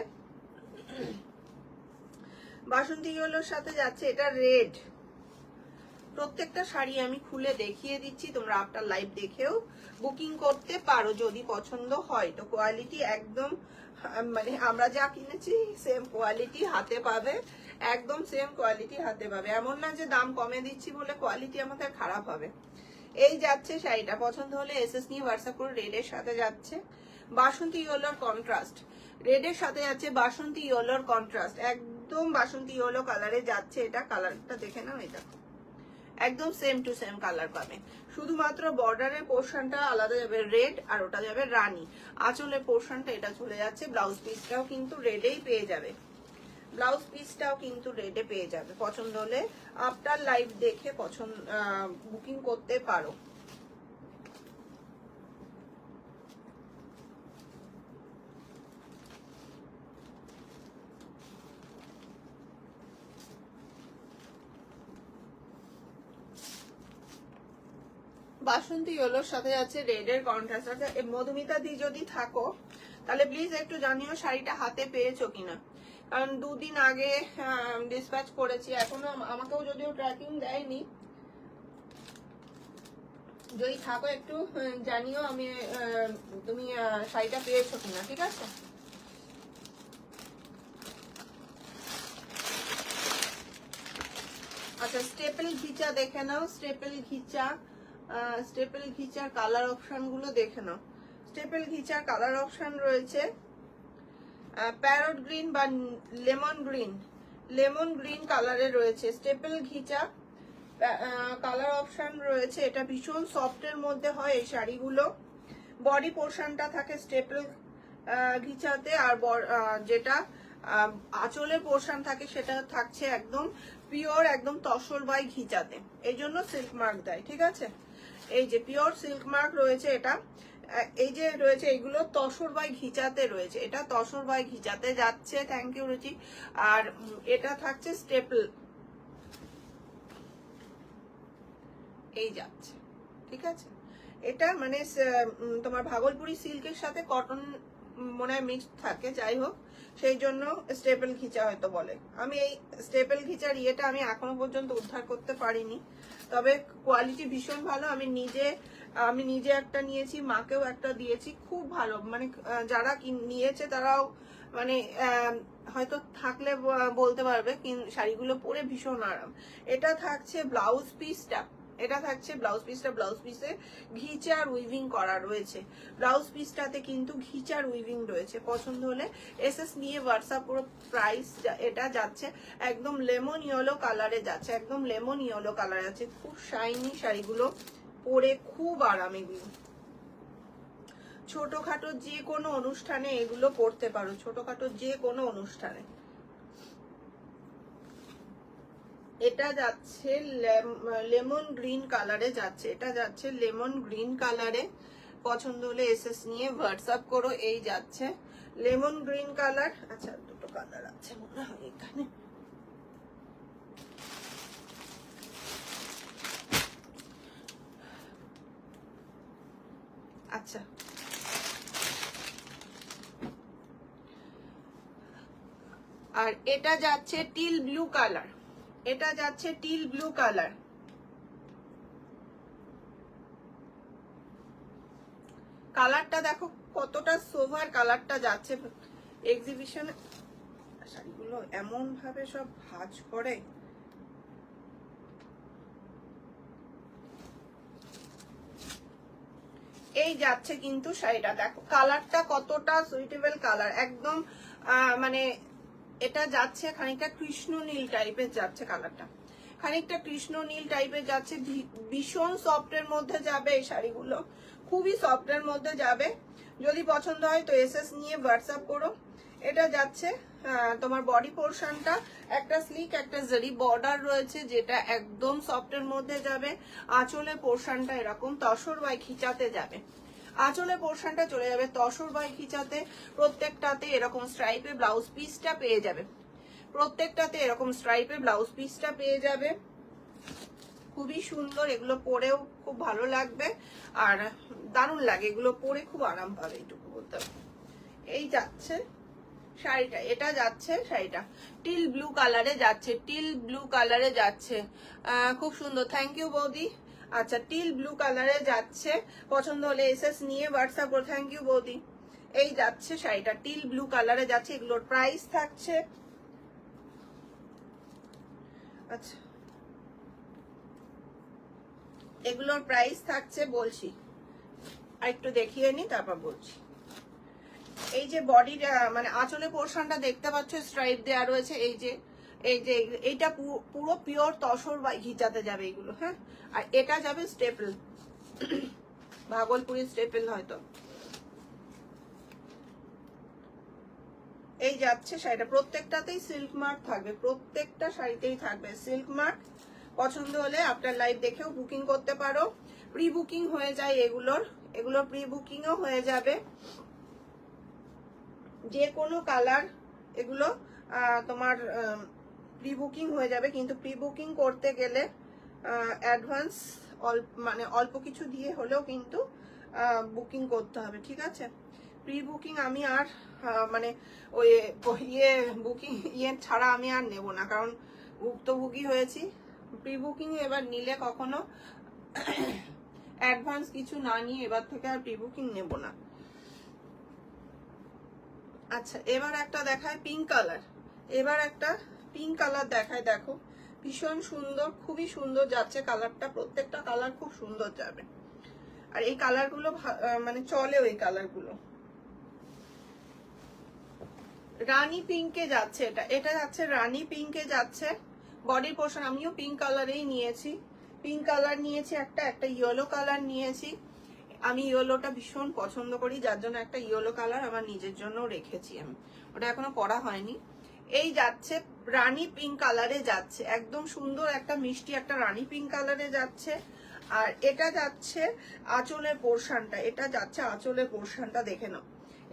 বাসন্তী ইয়েলোর সাথে যাচ্ছে, এটা রেড। প্রত্যেকটা শাড়ি আমি খুলে দেখিয়ে দিচ্ছি, তোমরা আফটার লাইভ দেখেও বুকিং করতে পারো যদি পছন্দ হয়। তো কোয়ালিটি একদম মানে আমরা যা কিনেছি সেম কোয়ালিটি হাতে পাবে, একদম সেম কোয়ালিটি হাতে পাবে। এমন না যে দাম কমে দিচ্ছি বলে কোয়ালিটি আমাদের খারাপ হবে। এই যাচ্ছে শাড়িটা, পছন্দ হলে এসএস নিয়ে হোয়াটসঅ্যাপ করে। রেডের সাথে যাচ্ছে বাসন্তী ইয়েলোর কন্ট্রাস্ট, রেডের সাথে যাচ্ছে বাসন্তী ইয়েলোর কন্ট্রাস্ট, একদম বাসন্তী ইয়েলো কালারে যাচ্ছে। এটা কালারটা দেখে নাও, এটা একদম সেম টু সেম কালার পাবে, শুধুমাত্র বর্ডারের পোর্শনটা আলাদা যাবে রেড, আর ওটা যাবে রানী। আঁচলের পোর্শনটা এটা চলে যাচ্ছে। ব্লাউজ পিসটাও কিন্তু রেডেই পেয়ে যাবে, ব্লাউজ পিসটাও কিন্তু রেডে পেয়ে যাবে। পছন্দ হলে আফটার লাইভ দেখে বুকিং করতে পারো। বাসন্তী ইয়েলোর সাথে যাচ্ছে রেডের কন্ট্রাস্ট। মধুমিতা দি যদি থাকো তাহলে প্লিজ একটু জানিও শাড়িটা হাতে পেয়েছো কিনা, কারণ 2 দিন আগে ডিসপ্যাচ করেছি, এখনো আমাকেও যদিও ট্র্যাকিং দেয়নি। যদি থাকো একটু জানিও আমি তুমি শাড়িটা পেয়েছো কিনা, ঠিক আছে? আচ্ছা, স্টেপল ঘিচা দেখে নাও, স্টেপল ঘিচা, স্টেপল ঘিচার কালার অপশন গুলো দেখে নাও। স্টেপল ঘিচার কালার অপশন রয়েছে প্যারট গ্রিন বা লেমন গ্রিন, লেমন গ্রিন কালারে রয়েছে স্টেপল ঘিচা কালার অপশন রয়েছে। এটা ভীষণ সফটের মধ্যে হয় এই শাড়িগুলো। বডি পোর্শনটা থাকে স্টেপল ঘিচাতে, আর যেটা আঁচলের পোর্শন থাকে সেটা থাকছে একদম পিওর, একদম তসর বাই ঘিচাতে, এই জন্য সিল্ক মার্ক দেয়, ঠিক আছে? এই যে পিওর সিল্ক মার্ক রয়েছে, এটা এই যে রয়েছে এইগুলো তসর বাই ঘিচাতে রয়েছে, এটা তসর বাই ঘিচাতে যাচ্ছে। থ্যাংক ইউ রুচি। আর এটা থাকছে স্টেপল, এই যাচ্ছে, ঠিক আছে? এটা মানে তোমার ভাগলপুরি সিল্কের সাথে কটন মনে হয় মিক্সড থাকে, যাই হোক সেই জন্য স্টেপল ঘিচা হয়তো বলে। আমি এই স্টেপল ঘিচার ইয়েটা আমি এখনো পর্যন্ত উদ্ধার করতে পারিনি, তবে কোয়ালিটি ভীষণ ভালো। আমি নিজে একটা নিয়েছি, মাকেও একটা দিয়েছি, খুব ভালো। মানে যারা নিয়েছে তারাও মানে হয়তো থাকলে বলতে পারবে, শাড়িগুলো পরে ভীষণ আরাম। এটা থাকছে ব্লাউজ পিসটা, এটা থাকছে ব্লাউজ পিসটা, ব্লাউজ পিসে ঘিচার উইভিং করা রয়েছে, ব্লাউজ পিসটাতে কিন্তু ঘিচার উইভিং রয়েছে। পছন্দ হলে এসএস নিয়ে হোয়াটসঅ্যাপ পুরো। প্রাইস এটা যাচ্ছে একদম লেমন ইয়েলো কালারে যাচ্ছে, একদম লেমন ইয়েলো কালারে আছে। খুব শাইনি শাড়িগুলো, পরে খুব আরাম। এগুলো ছোটখাটো যে কোনো অনুষ্ঠানে এগুলো পরতে পারো, ছোটখাটো যে কোনো অনুষ্ঠানে। এটা যাচ্ছে লেমন গ্রিন কালারে যাচ্ছে, এটা যাচ্ছে লেমন গ্রিন কালারে। পছন্দ হলে এসএস নিয়ে হোয়াটসঅ্যাপ করো। এই যাচ্ছে লেমন গ্রিন কালার। আচ্ছা, দুটো কালার আছে মনে হয় এখানে। আচ্ছা, আর এটা যাচ্ছে টিল ব্লু কালার, এটা যাচ্ছে টিল ব্লু কালার। কালারটা দেখো কতটা সোভার কালারটা যাচ্ছে এক্সিবিশনে। শাড়িগুলো এমন ভাবে সব ভাঁজ করে, এই যাচ্ছে কিন্তু শাড়িটা দেখো কালারটা কতটা সুইটেবল কালার, একদম মানে এটা যাচ্ছে খানিকটা কৃষ্ণ নীল টাইপের যাচ্ছে কালারটা, খানিকটা কৃষ্ণ নীল টাইপের যাচ্ছে, ভীষণ সফটের মধ্যে যাবে এই শাড়িগুলো, খুবই সফটের মধ্যে যাবে। যদি পছন্দ হয় তো এসএস নিয়ে হোয়াটসঅ্যাপ করো। এটা যাচ্ছে তোমার বডি পোর্শনটা একটা স্লিক একটা জারি বর্ডার রয়েছে, যেটা একদম সফটের মধ্যে যাবে। আঁচলের পোর্শনটা এরকম তসর বাই খিচাতে যাবে, আঁচলের পোর্শনটা চলে যাবে তসর বাই খিচাতে। প্রত্যেকটাতে এরকম স্ট্রাইপে ব্লাউজ পিসটা পেয়ে যাবে, প্রত্যেকটাতে এরকম স্ট্রাইপে ব্লাউজ পিসটা পেয়ে যাবে। খুবই সুন্দর, এগুলো পরেও খুব ভালো লাগবে আর দারুণ লাগে, এগুলো পরে খুব আরাম পাবে, এইটুকু বলতে হবে। এই যাচ্ছে শাড়িটা, এটা যাচ্ছে শাড়িটা টিল ব্লু কালারে যাচ্ছে, টিল ব্লু কালারে যাচ্ছে, খুব সুন্দর। থ্যাংক ইউ বৌদি। আচ্ছা টিল ব্লু কালারে যাচ্ছে, পছন্দ হলে এসএস নিয়ে হোয়াটসঅ্যাপ করো। থ্যাংক ইউ বৌদি। এই যাচ্ছে শাড়িটা টিল ব্লু কালারে যাচ্ছে, এগুলোর প্রাইস থাকছে, আচ্ছা এগুলোর প্রাইস থাকছে বলছি, আর একটু দেখিয়ে নি তারপর বলছি। এই যে বডির মানে আঁচলের পোর্শনটা দেখতে পাচ্ছ স্ট্রাইপ দেওয়া রয়েছে, এই যে এইটা পুরো পিওর তসর বা ঘিচাতে যাবে এগুলো, হ্যাঁ। আর এটা যাবে স্টেপল, ভাগলপুরি স্টেপল হয়তো। এই যাচ্ছে শাড়িটা, প্রত্যেকটাতেই সিল্ক মার্ক থাকবে, প্রত্যেকটা শাড়িতেই থাকবে সিল্ক মার্ক। পছন্দ হলে আপনার লাইভ দেখেও বুকিং করতে পারো, প্রি বুকিং হয়ে যায় এগুলোর প্রি বুকিংও হয়ে যাবে। যে কোনো কালার এগুলো তোমার প্রি বুকিং হয়ে যাবে, কিন্তু প্রি বুকিং করতে গেলে অ্যাডভান্স মানে অল্প কিছু দিয়ে হলেও কিন্তু বুকিং করতে হবে, ঠিক আছে। প্রি বুকিং আমি আর মানে ওই বুকিং ছাড়া আমি আর নেব না, কারণ ভুক্তভোগী হয়েছি। প্রি বুকিং এবার নিলে কখনো অ্যাডভান্স কিছু না নিয়ে এবার থেকে আর প্রি বুকিং নেব না। আচ্ছা এবার একটা দেখায় পিঙ্ক কালার, এবার একটা পিঙ্ক কালার দেখায়, দেখো ভীষণ সুন্দর, খুবই সুন্দর যাচ্ছে কালারটা, প্রত্যেকটা কালার খুব সুন্দর যাবে। আর এই কালারগুলো মানে চলেও, এই কালারগুলো রানী পিঙ্কে যাচ্ছে, এটা যাচ্ছে রানী পিঙ্কে যাচ্ছে। বডির পোর্শন আমিও পিঙ্ক কালারেই নিয়েছি, পিঙ্ক কালার নিয়েছি, একটা ইয়েলো কালার নিয়েছি। আমি ইয়েলোটা ভীষণ পছন্দ করি, যার জন্য একটা ইয়েলো কালার আমার নিজের জন্য রেখেছি, আমি ওটা এখনো পরা হয়নি। এই যাচ্ছে রানী পিঙ্ক কালারে যাচ্ছে, একদম সুন্দর একটা মিষ্টি একটা রানী পিঙ্ক কালারে যাচ্ছে। আর এটা যাচ্ছে আঁচলের পোর্শনটা, এটা যাচ্ছে আঁচলের পোর্শনটা দেখে নাও।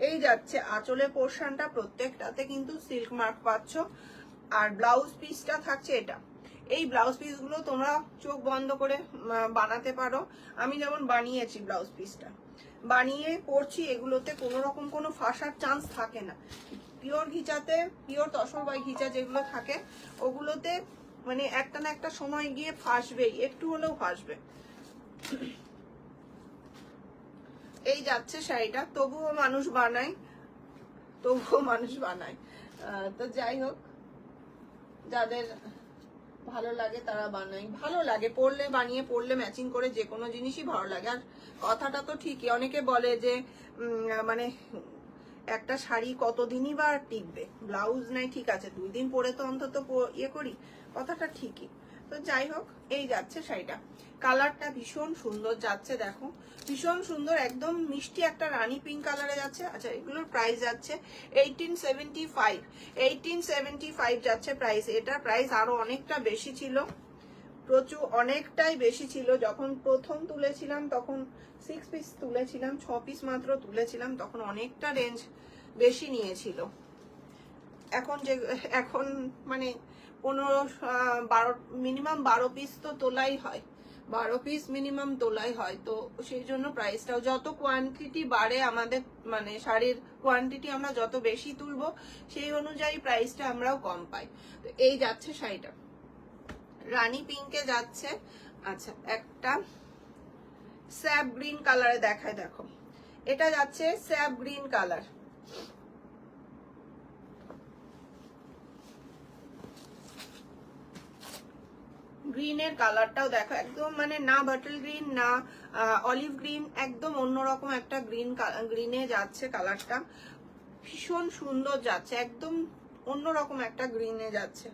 এই যাচ্ছে আঁচলের পোর্শনটা, প্রত্যেকটাতে কিন্তু সিল্ক মার্ক পাচ্ছ। আর ব্লাউজ পিসটা থাকছে এটা, এই ব্লাউজ পিসগুলো তোমরা চোখ বন্ধ করে বানাতে পারো, আমি যেমন বানিয়েছি ব্লাউজ পিসটা বানিয়ে পরছি। এগুলোতে কোনো রকম কোনো ফাঁসার চান্স থাকে না, পিওর ঘিচাতে, পিওর তসর বা ঘিচা যেগুলো থাকে ওগুলোতে মানে একটা না একটা সময় গিয়ে ফাঁসবেই, একটু হলেও ফাঁসবে। এই যাচ্ছে শাড়িটা, তবুও মানুষ বানায়, তো যাই হোক, যাদের ভালো লাগে তারা বানায়, ভালো লাগে পরলে, বানিয়ে পরলে ম্যাচিং করে যে কোনো জিনিসই ভালো লাগে। আর কথাটা তো ঠিকই, অনেকে বলে যে মানে একটা শাড়ি কতদিনই বা টিকবে, ব্লাউজ নাই ঠিক আছে 2 দিন পরে তো অন্তত ইয়ে করি, কথাটা ঠিকই। তো যাই হোক, এই যাচ্ছে শাড়িটা, কালারটা ভীষণ সুন্দর যাচ্ছে, দেখো ভীষণ সুন্দর, একদম মিষ্টি একটা রানী পিঙ্ক কালারে যাচ্ছে। আচ্ছা এগুলোর প্রাইস যাচ্ছে 1875 যাচ্ছে প্রাইস। এটার প্রাইস আরো অনেকটা বেশি ছিল, প্রচুর অনেকটাই বেশি ছিল। যখন প্রথম তুলেছিলাম তখন 6 পিস তুলেছিলাম, 6 পিস মাত্র তুলেছিলাম, তখন অনেকটা রেঞ্জ বেশি নিয়েছিল। এখন মানে 15-12 মিনিমাম 12 পিস তো তোলাই হয়, 12 পিস মিনিমাম তোলাই হয়, তো সেই জন্য প্রাইসটাও, যত কোয়ান্টিটি বাড়ে আমাদের মানে শাড়ির কোয়ান্টিটি আমরা যত বেশি তুলবো সেই অনুযায়ী প্রাইসটা আমরাও কম পাই। তো এই যাচ্ছে শাড়িটা রানী পিঙ্কে যাচ্ছে। আচ্ছা একটা স্যাপ গ্রিন কালারে দেখায়, দেখো এটা যাচ্ছে স্যাপ গ্রিন কালার, গ্রিনের কালারটাও দেখো, একদম মানে না বাটল গ্রিন না অলিভ গ্রিন, একদম অন্যরকম একটা গ্রিনে যাচ্ছে কালারটা, ভীষণ সুন্দর যাচ্ছে, একদম অন্যরকম একটা গ্রিনে যাচ্ছে।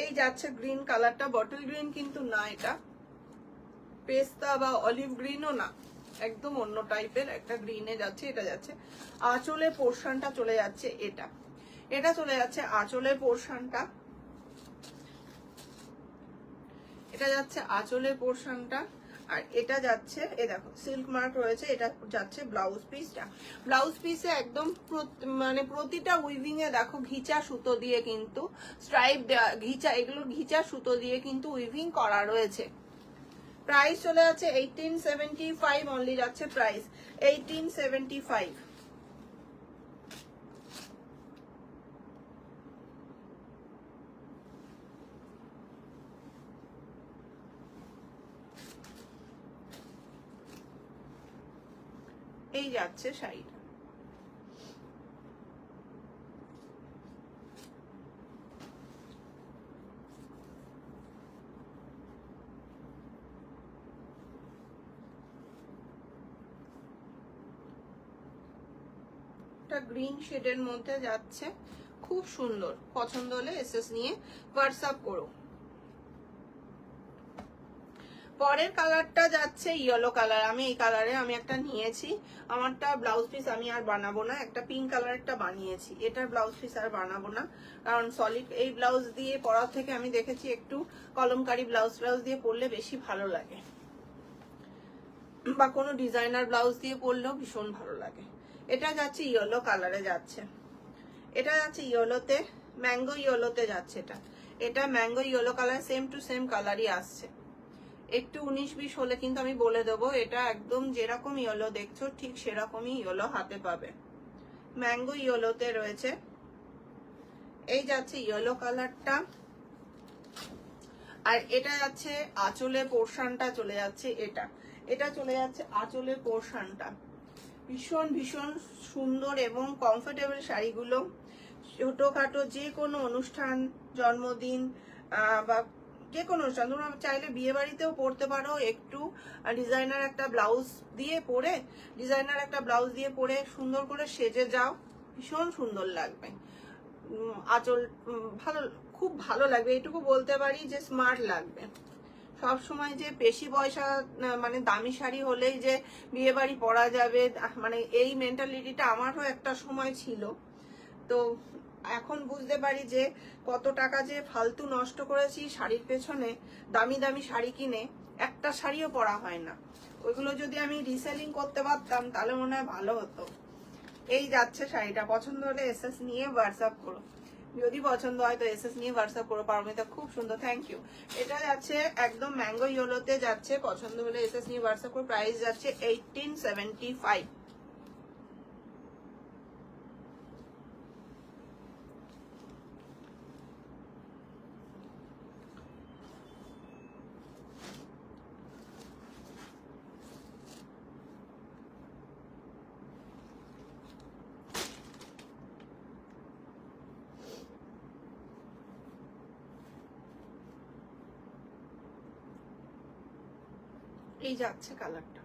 এই যাচ্ছে গ্রিন কালারটা, বটল গ্রিন কিন্তু না, এটা পেস্তা বা অলিভ গ্রিনও না, একদম অন্য টাইপের একটা গ্রিনে যাচ্ছে। এটা যাচ্ছে আঁচলের পোর্শনটা চলে যাচ্ছে, এটা চলে যাচ্ছে আঁচলের পোর্শনটা, এটা যাচ্ছে আঁচলের পোর্শনটা। আর এটা যাচ্ছে, এ দেখো সিল্ক মার্ক রয়েছে, এটা যাচ্ছে ব্লাউজ পিসটা। ব্লাউজ পিসে একদম মানে প্রতিটা উইভিং এ দেখো ঘিচা সুতো দিয়ে কিন্তু স্ট্রাইপ দেওয়া, এগুলো ঘিচা সুতো দিয়ে কিন্তু উইভিং করা রয়েছে। প্রাইস চলে যাচ্ছে 1875 অনলি, যাচ্ছে প্রাইস 1875। এই যাচ্ছে শাড়িটা। গ্রিন শেডের মধ্যে যাচ্ছে, খুব সুন্দর। পছন্দ হলে এসএস নিয়ে হোয়াটসঅ্যাপ করো। পরের কালারটা যাচ্ছে ইয়েলো কালার। আমি এই কালারে আমি একটা নিয়েছি, আমারটা ব্লাউজ পিস আমি আর বানাবো না, একটা পিঙ্ক কালারটা বানিয়েছি। এটার ব্লাউজ পিস আর বানাবো না, কারণ সলিড এই ব্লাউজ দিয়ে পরার থেকে আমি দেখেছি একটু কলমকারি ব্লাউজ দিয়ে পরলে বেশি ভালো লাগে, বা কোনো ডিজাইনার ব্লাউজ দিয়ে পরলেও ভীষণ ভালো লাগে। এটা যাচ্ছে ইয়েলো কালারে যাচ্ছে, এটা যাচ্ছে ইয়েলোতে, ম্যাঙ্গো ইয়েলোতে যাচ্ছে। এটা mango yellow colour, same to same কালারই আসছে। একটু 19-20 হলে কিন্তু আমি বলে দেবো, এটা একদম যেরকম ইয়েলো দেখছো ঠিক সেরকমই ইয়েলো হাতে পাবে। ম্যাঙ্গো ইয়েলোতে রয়েছে। এই যাচ্ছে ইয়েলো কালারটা। আর এটা যাচ্ছে আঁচলের পোর্শনটা চলে যাচ্ছে, এটা চলে যাচ্ছে আঁচলের পোর্শনটা। ভীষণ ভীষণ সুন্দর এবং কমফোর্টেবল শাড়িগুলো ছোটখাটো যে কোনো অনুষ্ঠান, জন্মদিন বা যে কোনো অনুষ্ঠান, তোমরা চাইলে বিয়ে বাড়িতেও পরতে পারো। একটু ডিজাইনার একটা ব্লাউজ দিয়ে পরে সুন্দর করে সেজে যাও, ভীষণ সুন্দর লাগবে। আঁচল খুব ভালো লাগবে, এটুকু বলতে পারি যে স্মার্ট লাগবে। সব সময় যে বেশি পয়সা মানে দামি শাড়ি হলেই যে বিয়ে বাড়ি পরা যাবে, মানে এই মেন্টালিটিটা আমারও একটা সময় ছিল। তো এখন বুঝতে পারি যে কত টাকা যে ফালতু নষ্ট করেছি শাড়ির পেছনে, দামি দামি শাড়ি কিনে একটা শাড়িও পরা হয় না। ওইগুলো যদি আমি রিসেলিং করতে পারতাম তাহলে মনে হয় ভালো হতো। এই যাচ্ছে শাড়িটা, পছন্দ হলে এসএস নিয়ে হোয়াটসঅ্যাপ করো। যদি পছন্দ হয় তো এসএস নিয়ে হোয়াটসঅ্যাপ করো। পারমিতা খুব সুন্দর, থ্যাংক ইউ। এটা যাচ্ছে একদম ম্যাঙ্গো ইয়েলোতে যাচ্ছে, পছন্দ হলে এসএস নিয়ে হোয়াটসঅ্যাপ করো। প্রাইস যাচ্ছে 1875। এই যাচ্ছে কালারটা।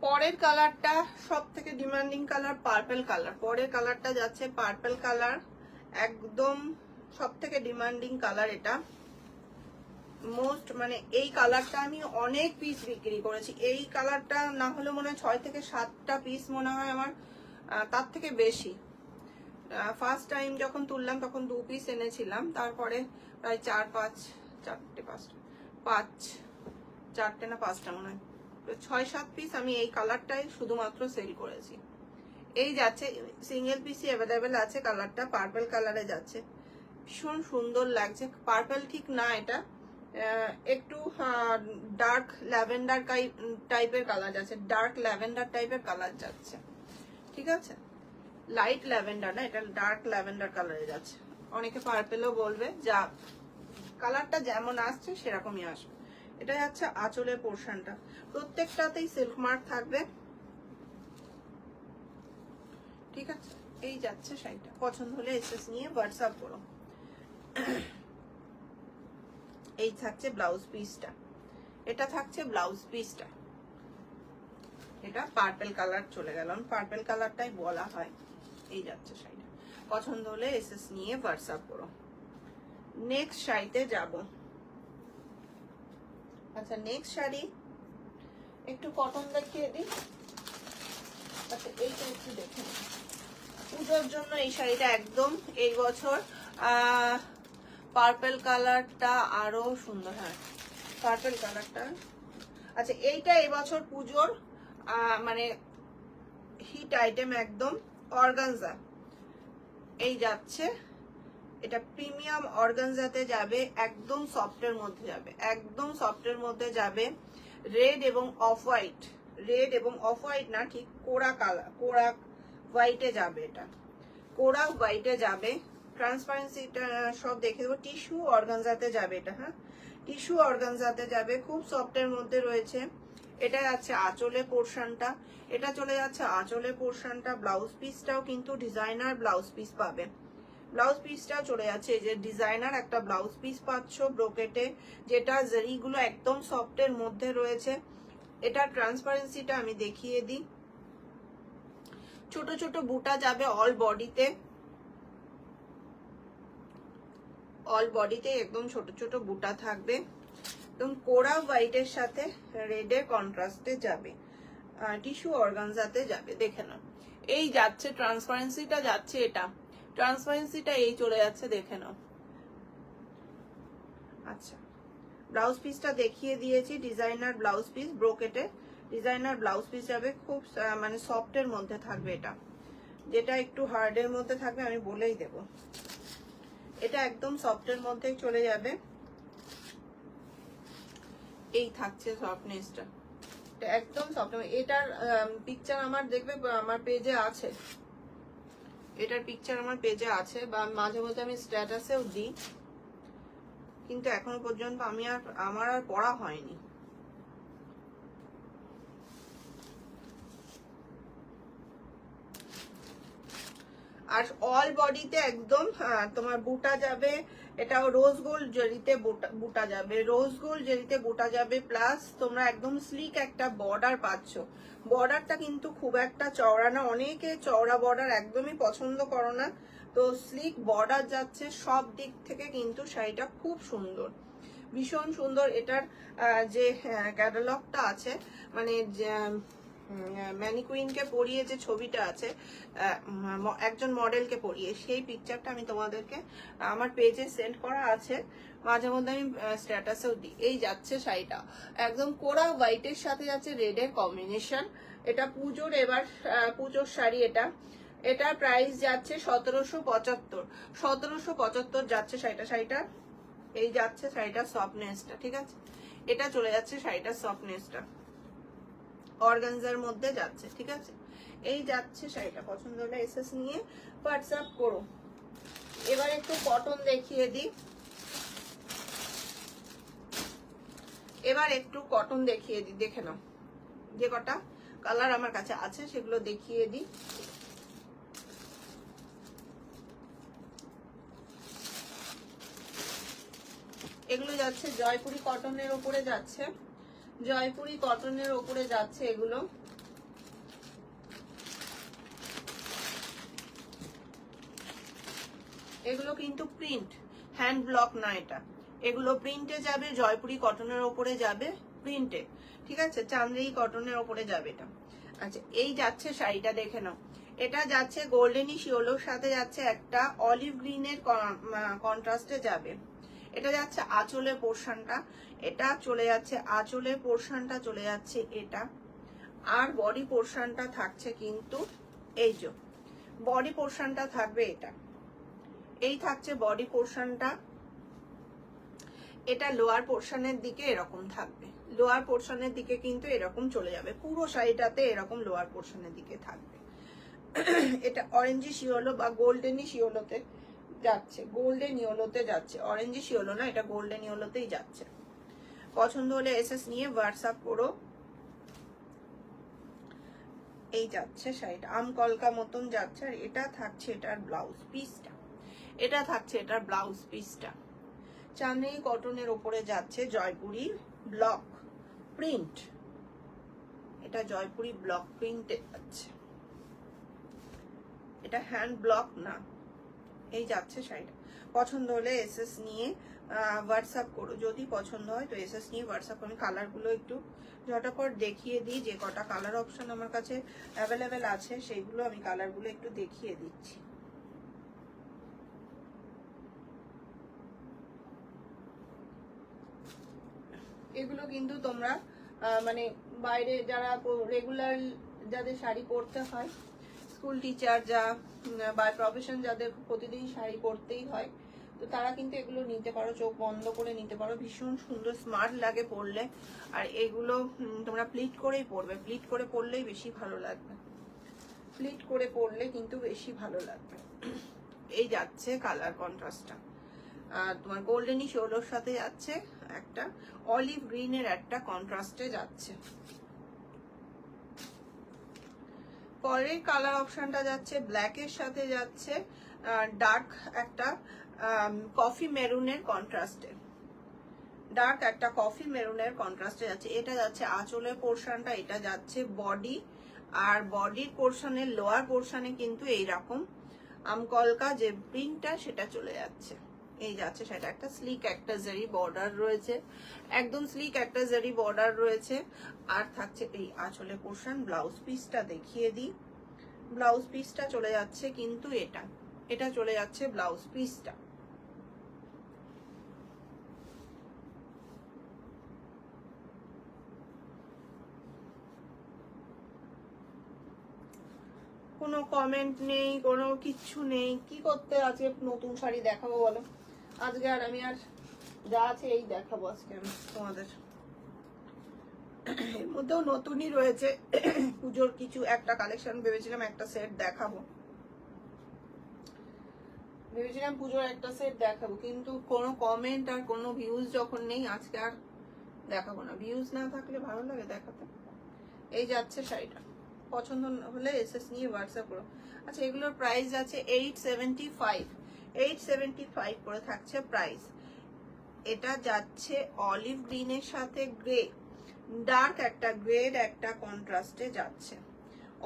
পরের কালারটা সব থেকে ডিমান্ডিং কালার, পার্পল কালার। পরের কালারটা যাচ্ছে পার্পল কালার, একদম সব থেকে ডিমান্ডিং কালার। এটা মোস্ট মানে এই কালারটা আমি অনেক পিস বিক্রি করেছি। এই কালারটা না হলে মনে হয় 6 থেকে 7টা পিস মনে হয় আমার, তার থেকে বেশি। ফার্স্ট টাইম যখন তুললাম তখন 2 পিস এনেছিলাম, তারপরে প্রায় 4-5 না 5টা মনে হয় 6-7 পিস আমি এই কালারটাই শুধুমাত্র সেল করেছি। এই যাচ্ছে সিঙ্গেল পিসই অ্যাভেলেবেল আছে, কালারটা পার্পল কালারে যাচ্ছে, ভীষণ সুন্দর লাগছে। পার্পল ঠিক না, এটা একটু ডার্ক ল্যাভেন্ডার টাইপের কালার যাচ্ছে, ডার্ক ল্যাভেন্ডার টাইপের কালার যাচ্ছে, ঠিক আছে? লাইট ল্যাভেন্ডার না, এটা ডার্ক ল্যাভেন্ডার কালারে যাচ্ছে। অনেকে পার্পেলও বলবে, যা কালারটা যেমন আসছে সেরকমই আসবে। এটা যাচ্ছে আঁচলের পোর্শনটা, প্রত্যেকটাতেই সিল্ক মার্ক থাকবে, ঠিক আছে? এই যাচ্ছে শাড়িটা, পছন্দ হলে এসএস নিয়ে হোয়াটসঅ্যাপ করো। এই থাকছে ব্লাউজ পিসটা, এটা থাকছে ব্লাউজ পিসটা। এটা পার্পল কালার চলে গেল, পার্পল কালারটাই বলা হয়। এই যাচ্ছে শাড়িটা, পছন্দ হলে এসএস নিয়ে হোয়াটসঅ্যাপ করো। নেক্সট শাড়িতে যাব। আচ্ছা নেক্সট শাড়ি একটু কটন দেখিয়ে দিই। আচ্ছা এইটা একটু দেখে নিই, পুজোর জন্য এই শাড়িটা একদম এই বছর পার্পল কালারটা আরো সুন্দর। হ্যাঁ পার্পল কালারটা, আচ্ছা এইটা এই বছর পুজোর মানে হিট আইটেম একদম, অর্গানজা। এই যাচ্ছে, এটা প্রিমিয়াম অর্গানজাতে যাবে, একদম সফটের মধ্যে যাবে, একদম সফটের মধ্যে যাবে। রেড এবং অফ হোয়াইট, রেড এবং অফ হোয়াইট না, ঠিক কোরা কালার, কোরা হোয়াইটে যাবে, এটা কোরা হোয়াইটে যাবে। ট্রান্সপারেন্সিটা সব দেখে দেবো। টিস্যু অর্গানজাতে যাবে এটা, হ্যাঁ টিস্যু অর্গানজাতে যাবে, খুব সফটের মধ্যে রয়েছে। এটা যাচ্ছে আঁচলে পোর্শনটা, এটা চলে যাচ্ছে আঁচলে পোর্শনটা। ব্লাউজ পিসটাও কিন্তু ডিজাইনার ব্লাউজ পিস পাবে, ব্লাউজ পিসটাও চলে যাচ্ছে, এই যে ডিজাইনার একটা ব্লাউজ পিস পাচ্ছ ব্রোকেটে, যেটা জারিগুলো একদম সফটের মধ্যে রয়েছে। এটা ট্রান্সপারেন্সিটা আমি দেখিয়ে দিই। ছোট ছোট বুটা যাবে অল বডিতে, অল বডিতে একদম ছোট ছোট বুটা থাকবে, একদম কোরা হোয়াইটের সাথে রেডের কন্ট্রাস্টে যাবে, টিস্যু অর্গানজাতে যাবে। দেখে নাও এই যাচ্ছে ট্রান্সপারেন্সিটা যাচ্ছে, এটা ট্রান্সপারেন্সিটা এই চলে যাচ্ছে, দেখে নাও। আচ্ছা ব্লাউজ পিসটা দেখিয়ে দিয়েছি, ডিজাইনার ব্লাউজ পিস ব্রোকেটে, ডিজাইনার ব্লাউজ পিস যাবে, খুব মানে সফটের মধ্যে থাকবে। এটা যেটা একটু হার্ডের মধ্যে থাকবে আমি বলেই দেব, এটা একদম সফটের মধ্যে চলে যাবে। এই থাকছে সফটনেসটা, এটা একদম সফট। এটার পিকচার আমার দেখবে আমার পেজে আছে, এটার পিকচার আমার পেজে আছে, বা মাঝে মধ্যে আমি স্ট্যাটাসেও দিই, কিন্তু এখনো পর্যন্ত আমার আর পড়া হয়নি। আর অল বডিতে একদম তোমার বুটা যাবে, এটাও রোজ গোল্ড জরিতে বুটা যাবে, রোজ গোল্ড জরিতে বুটা যাবে, প্লাস তোমরা একদম স্লিক একটা বর্ডার পাচ্ছ। বর্ডারটা কিন্তু খুব একটা চওড়া না, অনেকে চওড়া বর্ডার একদমই পছন্দ করো না, তো স্লিক বর্ডার যাচ্ছে, সব দিক থেকে কিন্তু শাড়িটা খুব সুন্দর, ভীষণ সুন্দর। এটার যে ক্যাটালগটা আছে, মানে ম্যানিকুইনকে পরিয়ে যে ছবিটা আছে, একজন মডেলকে পরিয়ে, সেই পিকচারটা আমি তোমাদেরকে আমার পেজে সেন্ড করা আছে, মাঝে মধ্যে আমি স্ট্যাটাসেও দিই। এই যাচ্ছে শাড়িটা একদম কোরা হোয়াইটের সাথে যাচ্ছে রেডের কম্বিনেশন। এটা পুজোর, এবার পুজোর শাড়ি এটা, এটার প্রাইস যাচ্ছে 1775 যাচ্ছে শাড়িটা। শাড়িটা এই যাচ্ছে শাড়িটার সফটনেসটা, ঠিক আছে, এটা চলে যাচ্ছে শাড়িটার সফটনেসটা, অর্গানজার মধ্যে যাচ্ছে, ঠিক আছে। এই যাচ্ছে শাড়িটা, পছন্দ হলে এসএস নিয়ে হোয়াটসঅ্যাপ করো। এবার একটু কটন দেখিয়ে দিই, এবার একটু কটন দেখিয়ে দিই, দেখে নাও যে কটা কালার আমার কাছে আছে সেগুলো দেখিয়ে দিই। এগুলো যাচ্ছে জয়পুরি কটনের ওপরে যাচ্ছে, জয়পুরি কটনের ওপরে যাচ্ছে এগুলো। এগুলো কিন্তু প্রিন্ট, হ্যান্ড ব্লক না এটা, এগুলো প্রিন্টে যাবে, জয়পুরি কটনের ওপরে যাবে প্রিন্টে, ঠিক আছে, চান্দেরি কটনের ওপরে যাবে এটা। আচ্ছা এই যাচ্ছে শাড়িটা, দেখে নাও, এটা যাচ্ছে গোল্ডেনিশ ইয়েলোর সাথে যাচ্ছে একটা অলিভ গ্রিনের কন্ট্রাস্টে যাবে। এটা যাচ্ছে আঁচলের পোর্শনটা, এটা চলে যাচ্ছে আঁচলের পোর্শনটা চলে যাচ্ছে এটা, আর বডি পোর্শনটা থাকছে কিন্তু এই যে বডি পোর্শনটা থাকবে এটা, এই থাকছে বডি পোর্শনটা। এটা লোয়ার পোর্শনের দিকে এরকম থাকবে, লোয়ার পোর্শনের দিকে কিন্তু এরকম চলে যাবে, পুরো শাড়িটাতে এরকম লোয়ার পোর্শনের দিকে থাকবে। এটা অরেঞ্জিশ ইয়েলো বা গোল্ডেনিশ ইয়েলোতে যাচ্ছে, গোল্ডেন ইয়েলোতে যাচ্ছে, অরেঞ্জিশ ইয়েলো না, এটা গোল্ডেন ইয়েলোতেই যাচ্ছে। পছন্দ হলে এসএস নিয়ে হোয়াটসঅ্যাপ করো। এই যাচ্ছে শাড়িটা, আম কলকা মতন যাচ্ছে, আর এটা থাকছে এটার ব্লাউজ পিসটা, এটা থাকছে এটার ব্লাউজ পিসটা। চাঁদনি কটনের ওপরে যাচ্ছে জয়পুরি ব্লক প্রিন্ট, এটা জয়পুরি ব্লক প্রিন্টে আছে, এটা হ্যান্ড ব্লক না। এই যাচ্ছে শাড়িটা। পছন্দ হলে এসএস নিয়ে হোয়াটসঅ্যাপ করো, যদি পছন্দ হয় তো এসএস নিয়ে হোয়াটসঅ্যাপ। আমি কালারগুলো একটু ঝটাপট দেখিয়ে দিই, যে কটা কালার অপশন আমার কাছে অ্যাভেলেবেল আছে সেইগুলো আমি কালারগুলো একটু দেখিয়ে দিচ্ছি। এগুলো কিন্তু তোমরা মানে বাইরে যারা রেগুলার যাদের শাড়ি পরতে হয়, স্কুল টিচার যা বাই প্রফেশন যাদের প্রতিদিন শাড়ি পরতেই হয়, তো তারা কিন্তু এগুলো নিতে পারো, চোখ বন্ধ করে নিতে পারো, ভীষণ সুন্দর স্মার্ট লাগে পরলে। আর এগুলো তোমরা প্লিট করেই পরবে, প্লিট করে পরলেই বেশি ভালো লাগবে, প্লিট করে পরলে কিন্তু বেশি ভালো লাগবে। এই যাচ্ছে কালার কন্ট্রাস্টটা, আর তোমার গোল্ডেনিশ ইয়েলোর সাথে যাচ্ছে, একটা অলিভ গ্রিনের একটা কন্ট্রাস্টে যাচ্ছে। পরের কালার অপশনটা যাচ্ছে ব্ল্যাকের সাথে যাচ্ছে ডার্ক একটা কফি মেরুনের কন্ট্রাস্টে, ডার্ক একটা কফি মেরুনের কন্ট্রাস্টে যাচ্ছে। এটা যাচ্ছে আঁচলের পোর্শনটা, এটা যাচ্ছে বডি, আর বডির পোর্শনের লোয়ার পোর্শনে কিন্তু এইরকম আমকলকা যে প্রিন্টটা সেটা চলে যাচ্ছে। এই যাচ্ছে সেটা একটা স্লিক একটা জারি বর্ডার রয়েছে, একদম স্লিক একটা জারি বর্ডার রয়েছে। আর থাকছে এই আঁচলের পোর্শন। ব্লাউজ পিসটা দেখিয়ে দিই, ব্লাউজ পিসটা চলে যাচ্ছে কিন্তু এটা চলে যাচ্ছে ব্লাউজ পিসটা। কোনো কমেন্ট নেই, কোনো কিচ্ছু নেই, কি করতে আজকে নতুন শাড়ি দেখাবো বলো? আজকে আর আমি আর যা আছে এই দেখাবো আজকে আমি তোমাদের। এর মধ্যেও নতুনই রয়েছে পুজোর কিছু একটা কালেকশন, ভেবেছিলাম একটা সেট দেখাবো, ভেবেছিলাম পুজোর একটা সেট দেখাবো, কিন্তু কোনো কমেন্ট আর কোনো ভিউজ যখন নেই আজকে আর দেখাবো না। ভিউজ না থাকলে ভালো লাগে দেখাতে। এই যাচ্ছে শাড়িটা, পছন্দ হলে এসএস নিয়ে হোয়াটসঅ্যাপ করো। আচ্ছা, এগুলোর প্রাইস আছে 875, 875 করে থাকছে প্রাইস। এটা যাচ্ছে অলিভ গ্রিনের সাথে গ্রে, ডার্ক একটা গ্রের একটা কন্ট্রাস্টে যাচ্ছে,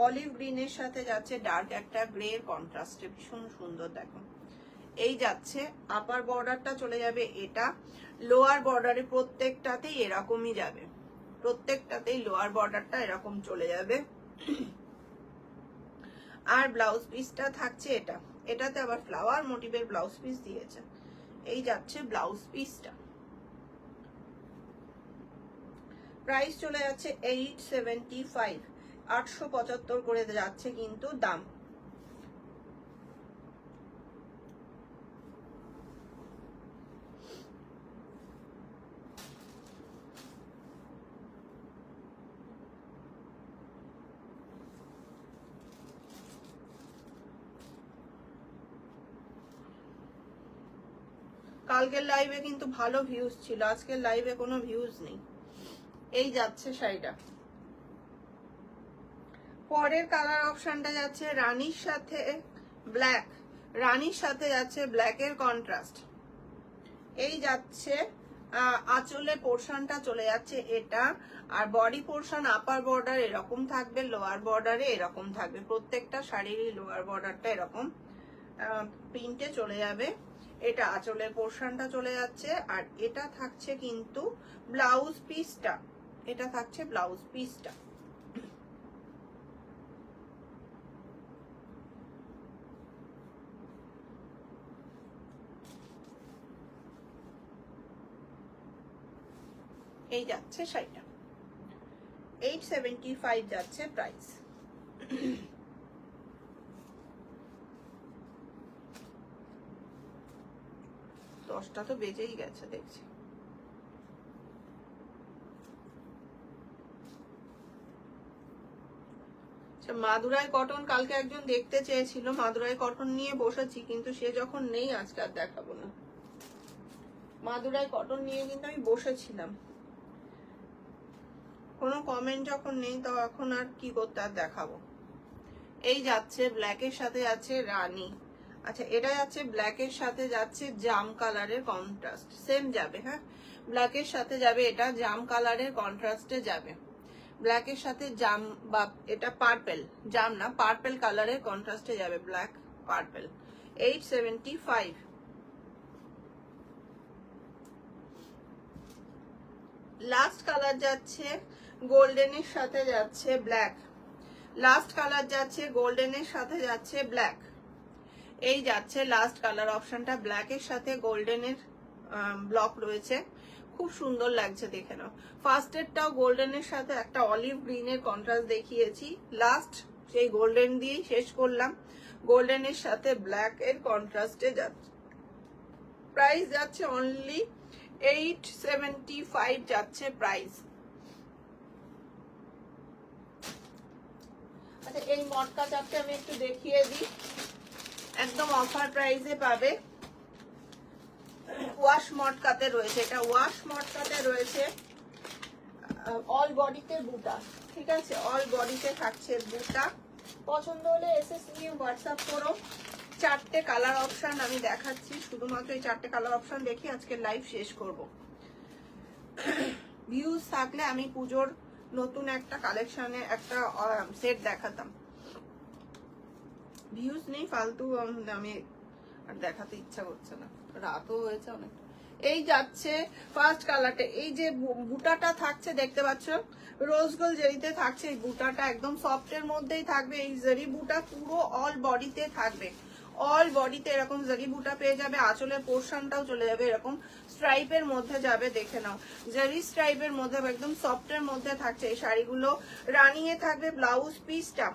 অলিভ গ্রিনের সাথে যাচ্ছে ডার্ক একটা গ্রের কন্ট্রাস্টে, ভীষণ সুন্দর দেখো। এই যাচ্ছে আপার বর্ডারটা চলে যাবে এটা, লোয়ার বর্ডারে প্রত্যেকটাতেই এরকমই যাবে, প্রত্যেকটাতেই লোয়ার বর্ডারটা এরকম চলে যাবে। আর ব্লাউজ পিসটা থাকছে এটা, এটাতে আবার ফ্লাওয়ার মোটিভের ব্লাউজ পিস দিয়েছে। এই যাচ্ছে ব্লাউজ পিসটা, প্রাইস চলে যাচ্ছে 875, 875 করে যাচ্ছে কিন্তু দাম। কালকের লাইভে কিন্তু ভালো ভিউজ ছিল, আজকের লাইভে কোনো ভিউজ নেই। এই যাচ্ছে শাড়িটা। পরের কালার অপশনটা যাচ্ছে রানীর সাথে ব্ল্যাক, রানীর সাথে যাচ্ছে ব্ল্যাকের কন্ট্রাস্ট। এই যাচ্ছে আঁচলের পোর্শনটা চলে যাচ্ছে এটা, আর বডি পোর্শন আপার বর্ডার এরকম থাকবে, লোয়ার বর্ডারে এরকম থাকবে, প্রত্যেকটা শাড়িরই লোয়ার বর্ডারটা এরকম প্রিন্টে চলে যাবে। এটা আঁচলের পোর্শনটা চলে যাচ্ছে, আর এটা থাকছে কিন্তু ব্লাউজ পিসটা, এটা থাকছে ব্লাউজ পিসটা। এই যাচ্ছে শাড়িটা, 875 যাচ্ছে প্রাইস। 10টা তো বেজেই গেছে দেখছি। মাদুরাই কটন কালকে একজন দেখতে চেয়েছিল, মাদুরাই কটন নিয়ে বসেছি, কিন্তু সে যখন নেই আজকে আর দেখাবো না। মাদুরাই কটন নিয়ে কিন্তু আমি বসেছিলাম, কোনো কমেন্ট যখন নেই তখন আর কি করতে, আর দেখাবো। এই যাচ্ছে ব্ল্যাকের সাথে যাচ্ছে রানী। আচ্ছা, এটা যাচ্ছে ব্ল্যাকের সাথে যাচ্ছে জাম কালারের কন্ট্রাস্ট, সেম যাবে, হ্যাঁ ব্ল্যাকের সাথে যাবে, এটা জাম কালারের কন্ট্রাস্টে যাবে। ব্ল্যাকের সাথে জাম বা এটা পার্পেল, জাম না পার্পেল কালারের কন্ট্রাস্টে যাবে, ব্ল্যাক পার্পেল। 875। লাস্ট কালার যাচ্ছে গোল্ডেনের সাথে যাচ্ছে ব্ল্যাক, লাস্ট কালার যাচ্ছে গোল্ডেনের সাথে যাচ্ছে ব্ল্যাক। এই যাচ্ছে লাস্ট কালার অপশনটা, ব্ল্যাকের সাথে গোল্ডেনের ব্লক রয়েছে, খুব সুন্দর লাগছে দেখে নাও। ফার্স্টেরটাও গোল্ডেনের সাথে একটা অলিভ গ্রিনের কন্ট্রাস্ট দেখিয়েছি, লাস্ট সেই গোল্ডেন দিয়েই শেষ করলাম, গোল্ডেনের সাথে ব্ল্যাক এর কন্ট্রাস্টে যাচ্ছে। প্রাইস যাচ্ছে অনলি 875 যাচ্ছে প্রাইস। আচ্ছা এই মটকা চাপটা আমি একটু দেখিয়ে দিই, একদম অফার প্রাইসে পাবে। ওয়াশ মটকাতে রয়েছে, এটা ওয়াশ মটকাতে রয়েছে, অল বডিতে বুটা, ঠিক আছে, অল বডিতে থাকছে বুটা। পছন্দ হলে এসএস নিয়ে হোয়াটসঅ্যাপ করো। 4টে কালার অপশন আমি দেখাচ্ছি, শুধুমাত্র এই 4টে কালার অপশন দেখি আজকে লাইভ শেষ করব। ভিউজ থাকলে আমি পুজোর নতুন একটা কালেকশনে একটা সেট দেখাতাম, ভিউজ নেই ফালতু, আমি আর দেখাতে ইচ্ছা করছে না, রাতও হয়েছে অনেক। এই যাচ্ছে ফার্স্ট কালারটা, এই যে বুটাটা থাকছে দেখতে পাচ্ছ, রোজ গোল্ড জেরিতে থাকছে এই বুটাটা, একদম সফটের মধ্যেই থাকবে। এই জেরি বুটা পুরো অল বডিতে থাকবে, অল বডিতে এরকম জেরি বুটা পেয়ে যাবে। আঁচলের পোর্শনটাও চলে যাবে এরকম স্ট্রাইপের মধ্যে যাবে, দেখে নাও জেরি স্ট্রাইপের মধ্যে, একদম সফটের মধ্যে থাকছে এই শাড়িগুলো। রানিং এ থাকবে ব্লাউজ পিসটা,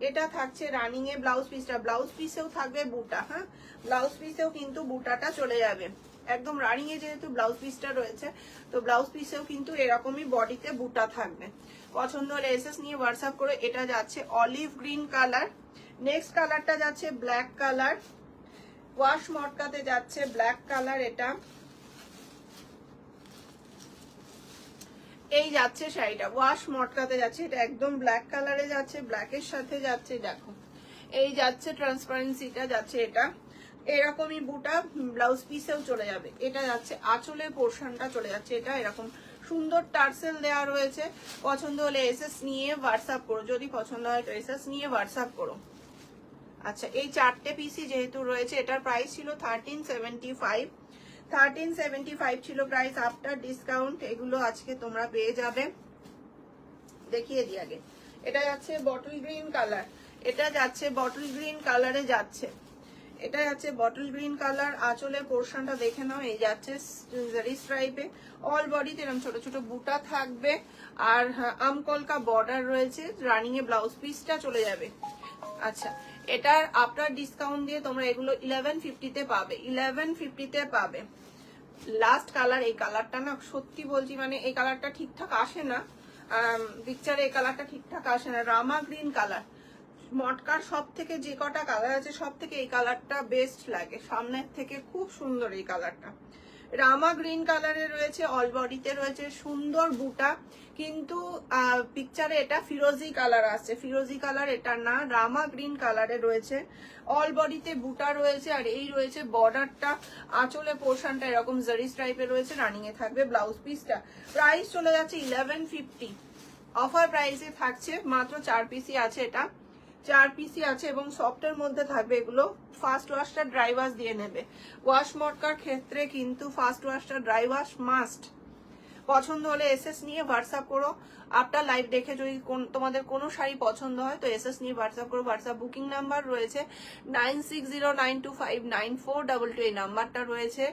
এটা থাকছে রানিং এ ব্লাউজ পিসটা, ব্লাউজ পিসেও থাকবে বুটা, হ্যাঁ ব্লাউজ পিসেও কিন্তু বুটাটা চলে যাবে একদম রানিং এ, যেহেতু ব্লাউজ পিসটা রয়েছে তো ব্লাউজ পিসেও কিন্তু এরকমই বডিতে বুটা থাকবে। পছন্দ হলে এসএস নিয়ে হোয়াটসঅ্যাপ করে। এটা যাচ্ছে অলিভ গ্রিন কালার, নেক্সট কালারটা যাচ্ছে ব্ল্যাক কালার, ওয়াশ মটকাতে যাচ্ছে ব্ল্যাক কালার। এটা এই যাচ্ছে শাড়িটা ওয়াশ মটকাতে যাচ্ছে, এটা একদম ব্ল্যাক কালারে যাচ্ছে, ব্ল্যাকের সাথে যাচ্ছে, দেখো এই যাচ্ছে ট্রান্সপারেন্সিটা যাচ্ছে, এটা এরকমই বুটা ব্লাউজ পিসেও চলে যাবে। এটা যাচ্ছে আঁচলের পোর্শনটা চলে যাচ্ছে, এটা এরকম সুন্দর টার্সেল দেওয়া রয়েছে। পছন্দ হলে এসএস নিয়ে হোয়াটসঅ্যাপ করো, যদি পছন্দ হয় তো এসএস নিয়ে হোয়াটসঅ্যাপ করো। আচ্ছা এই 4টে পিসই যেহেতু রয়েছে, এটার প্রাইস ছিল 1375, 1375 ছিল প্রাইস, আফটার ডিসকাউন্ট এগুলো আজকে তোমরা পেয়ে যাবে। দেখিয়ে দিই আগে, এটা যাচ্ছে বটল গ্রিন কালার, এটা যাচ্ছে বটল গ্রিন কালারে যাচ্ছে, এটা যাচ্ছে বটল গ্রিন কালার। আঁচলের পোর্শনটা দেখে নাও, এই যাচ্ছে জারি স্ট্রাইপে, অল বডিতে এরকম ছোট ছোট বুটা থাকবে, আর আমকলকা বর্ডার রয়েছে, রানিং এ ব্লাউজ পিসটা চলে যাবে। আচ্ছা এটার আফটার ডিসকাউন্ট দিয়ে তোমরা এগুলো 1150-তে পাবে, 1150-তে পাবে। লাস্ট কালার, এই কালারটা না সত্যি বলছি মানে এই কালারটা ঠিকঠাক আসে না, পিকচারে এই কালারটা ঠিকঠাক আসে না, রামা গ্রিন কালার। মটকার সব থেকে যে কটা কালার আছে সব থেকে এই কালারটা বেস্ট লাগে, সামনের থেকে খুব সুন্দর এই কালারটা। রামা গ্রিন কালারে রয়েছে, অল বডিতে রয়েছে সুন্দর বুটা, কিন্তু পিকচারে এটা ফিরোজি কালার আসছে, ফিরোজি কালার এটা না, রামা গ্রিন কালারে রয়েছে, অল বডিতে বুটা রয়েছে, আর এই রয়েছে বর্ডারটা, আঁচলে পোর্শনটা এরকম জারি স্ট্রাইপে রয়েছে, রানিং এ থাকবে ব্লাউজ পিসটা। প্রাইস চলে যাচ্ছে 1150, অফার প্রাইসে থাকছে, মাত্র 4 পিসই আছে, এটা 4 পিসই আছে এবং সফটের মধ্যে থাকবে। এগুলো ফার্স্ট ওয়াশটা ড্রাই ওয়াশ দিয়ে নেবে, ওয়াশ মটকার ক্ষেত্রে কিন্তু ফার্স্ট ওয়াশটা ড্রাই ওয়াশ মাস্ট। পছন্দ হলে এসএস নিয়ে হোয়াটসঅ্যাপ করো। আপনার লাইভ দেখে যদি তোমাদের কোনো শাড়ি পছন্দ হয় তো এসএস নিয়ে হোয়াটসঅ্যাপ করো। হোয়াটসঅ্যাপ বুকিং নাম্বার রয়েছে 9609259422, এই নাম্বারটা রয়েছে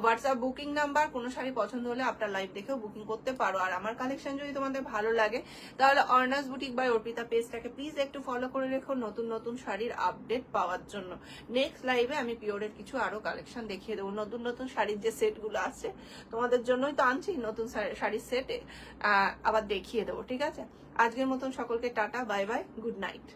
হোয়াটসঅ্যাপ বুকিং নাম্বার। কোনো শাড়ি পছন্দ হলে আপনার লাইভ দেখেও বুকিং করতে পারো। আর আমার কালেকশন যদি তোমাদের ভালো লাগে তাহলে অর্নাস বুটিক বাই অর্পিতা পেজটাকে প্লিজ একটু ফলো করে রেখো নতুন নতুন শাড়ির আপডেট পাওয়ার জন্য। নেক্সট লাইভে আমি পিওরের কিছু আরো কালেকশন দেখিয়ে দেবো, নতুন নতুন শাড়ির যে সেটগুলো আছে তোমাদের জন্যই তো আনছি, নতুন শাড়ির সেট আবার দেখিয়ে দেবো, ঠিক আছে? আজকের মতন সকলকে tata, bye bye, good night.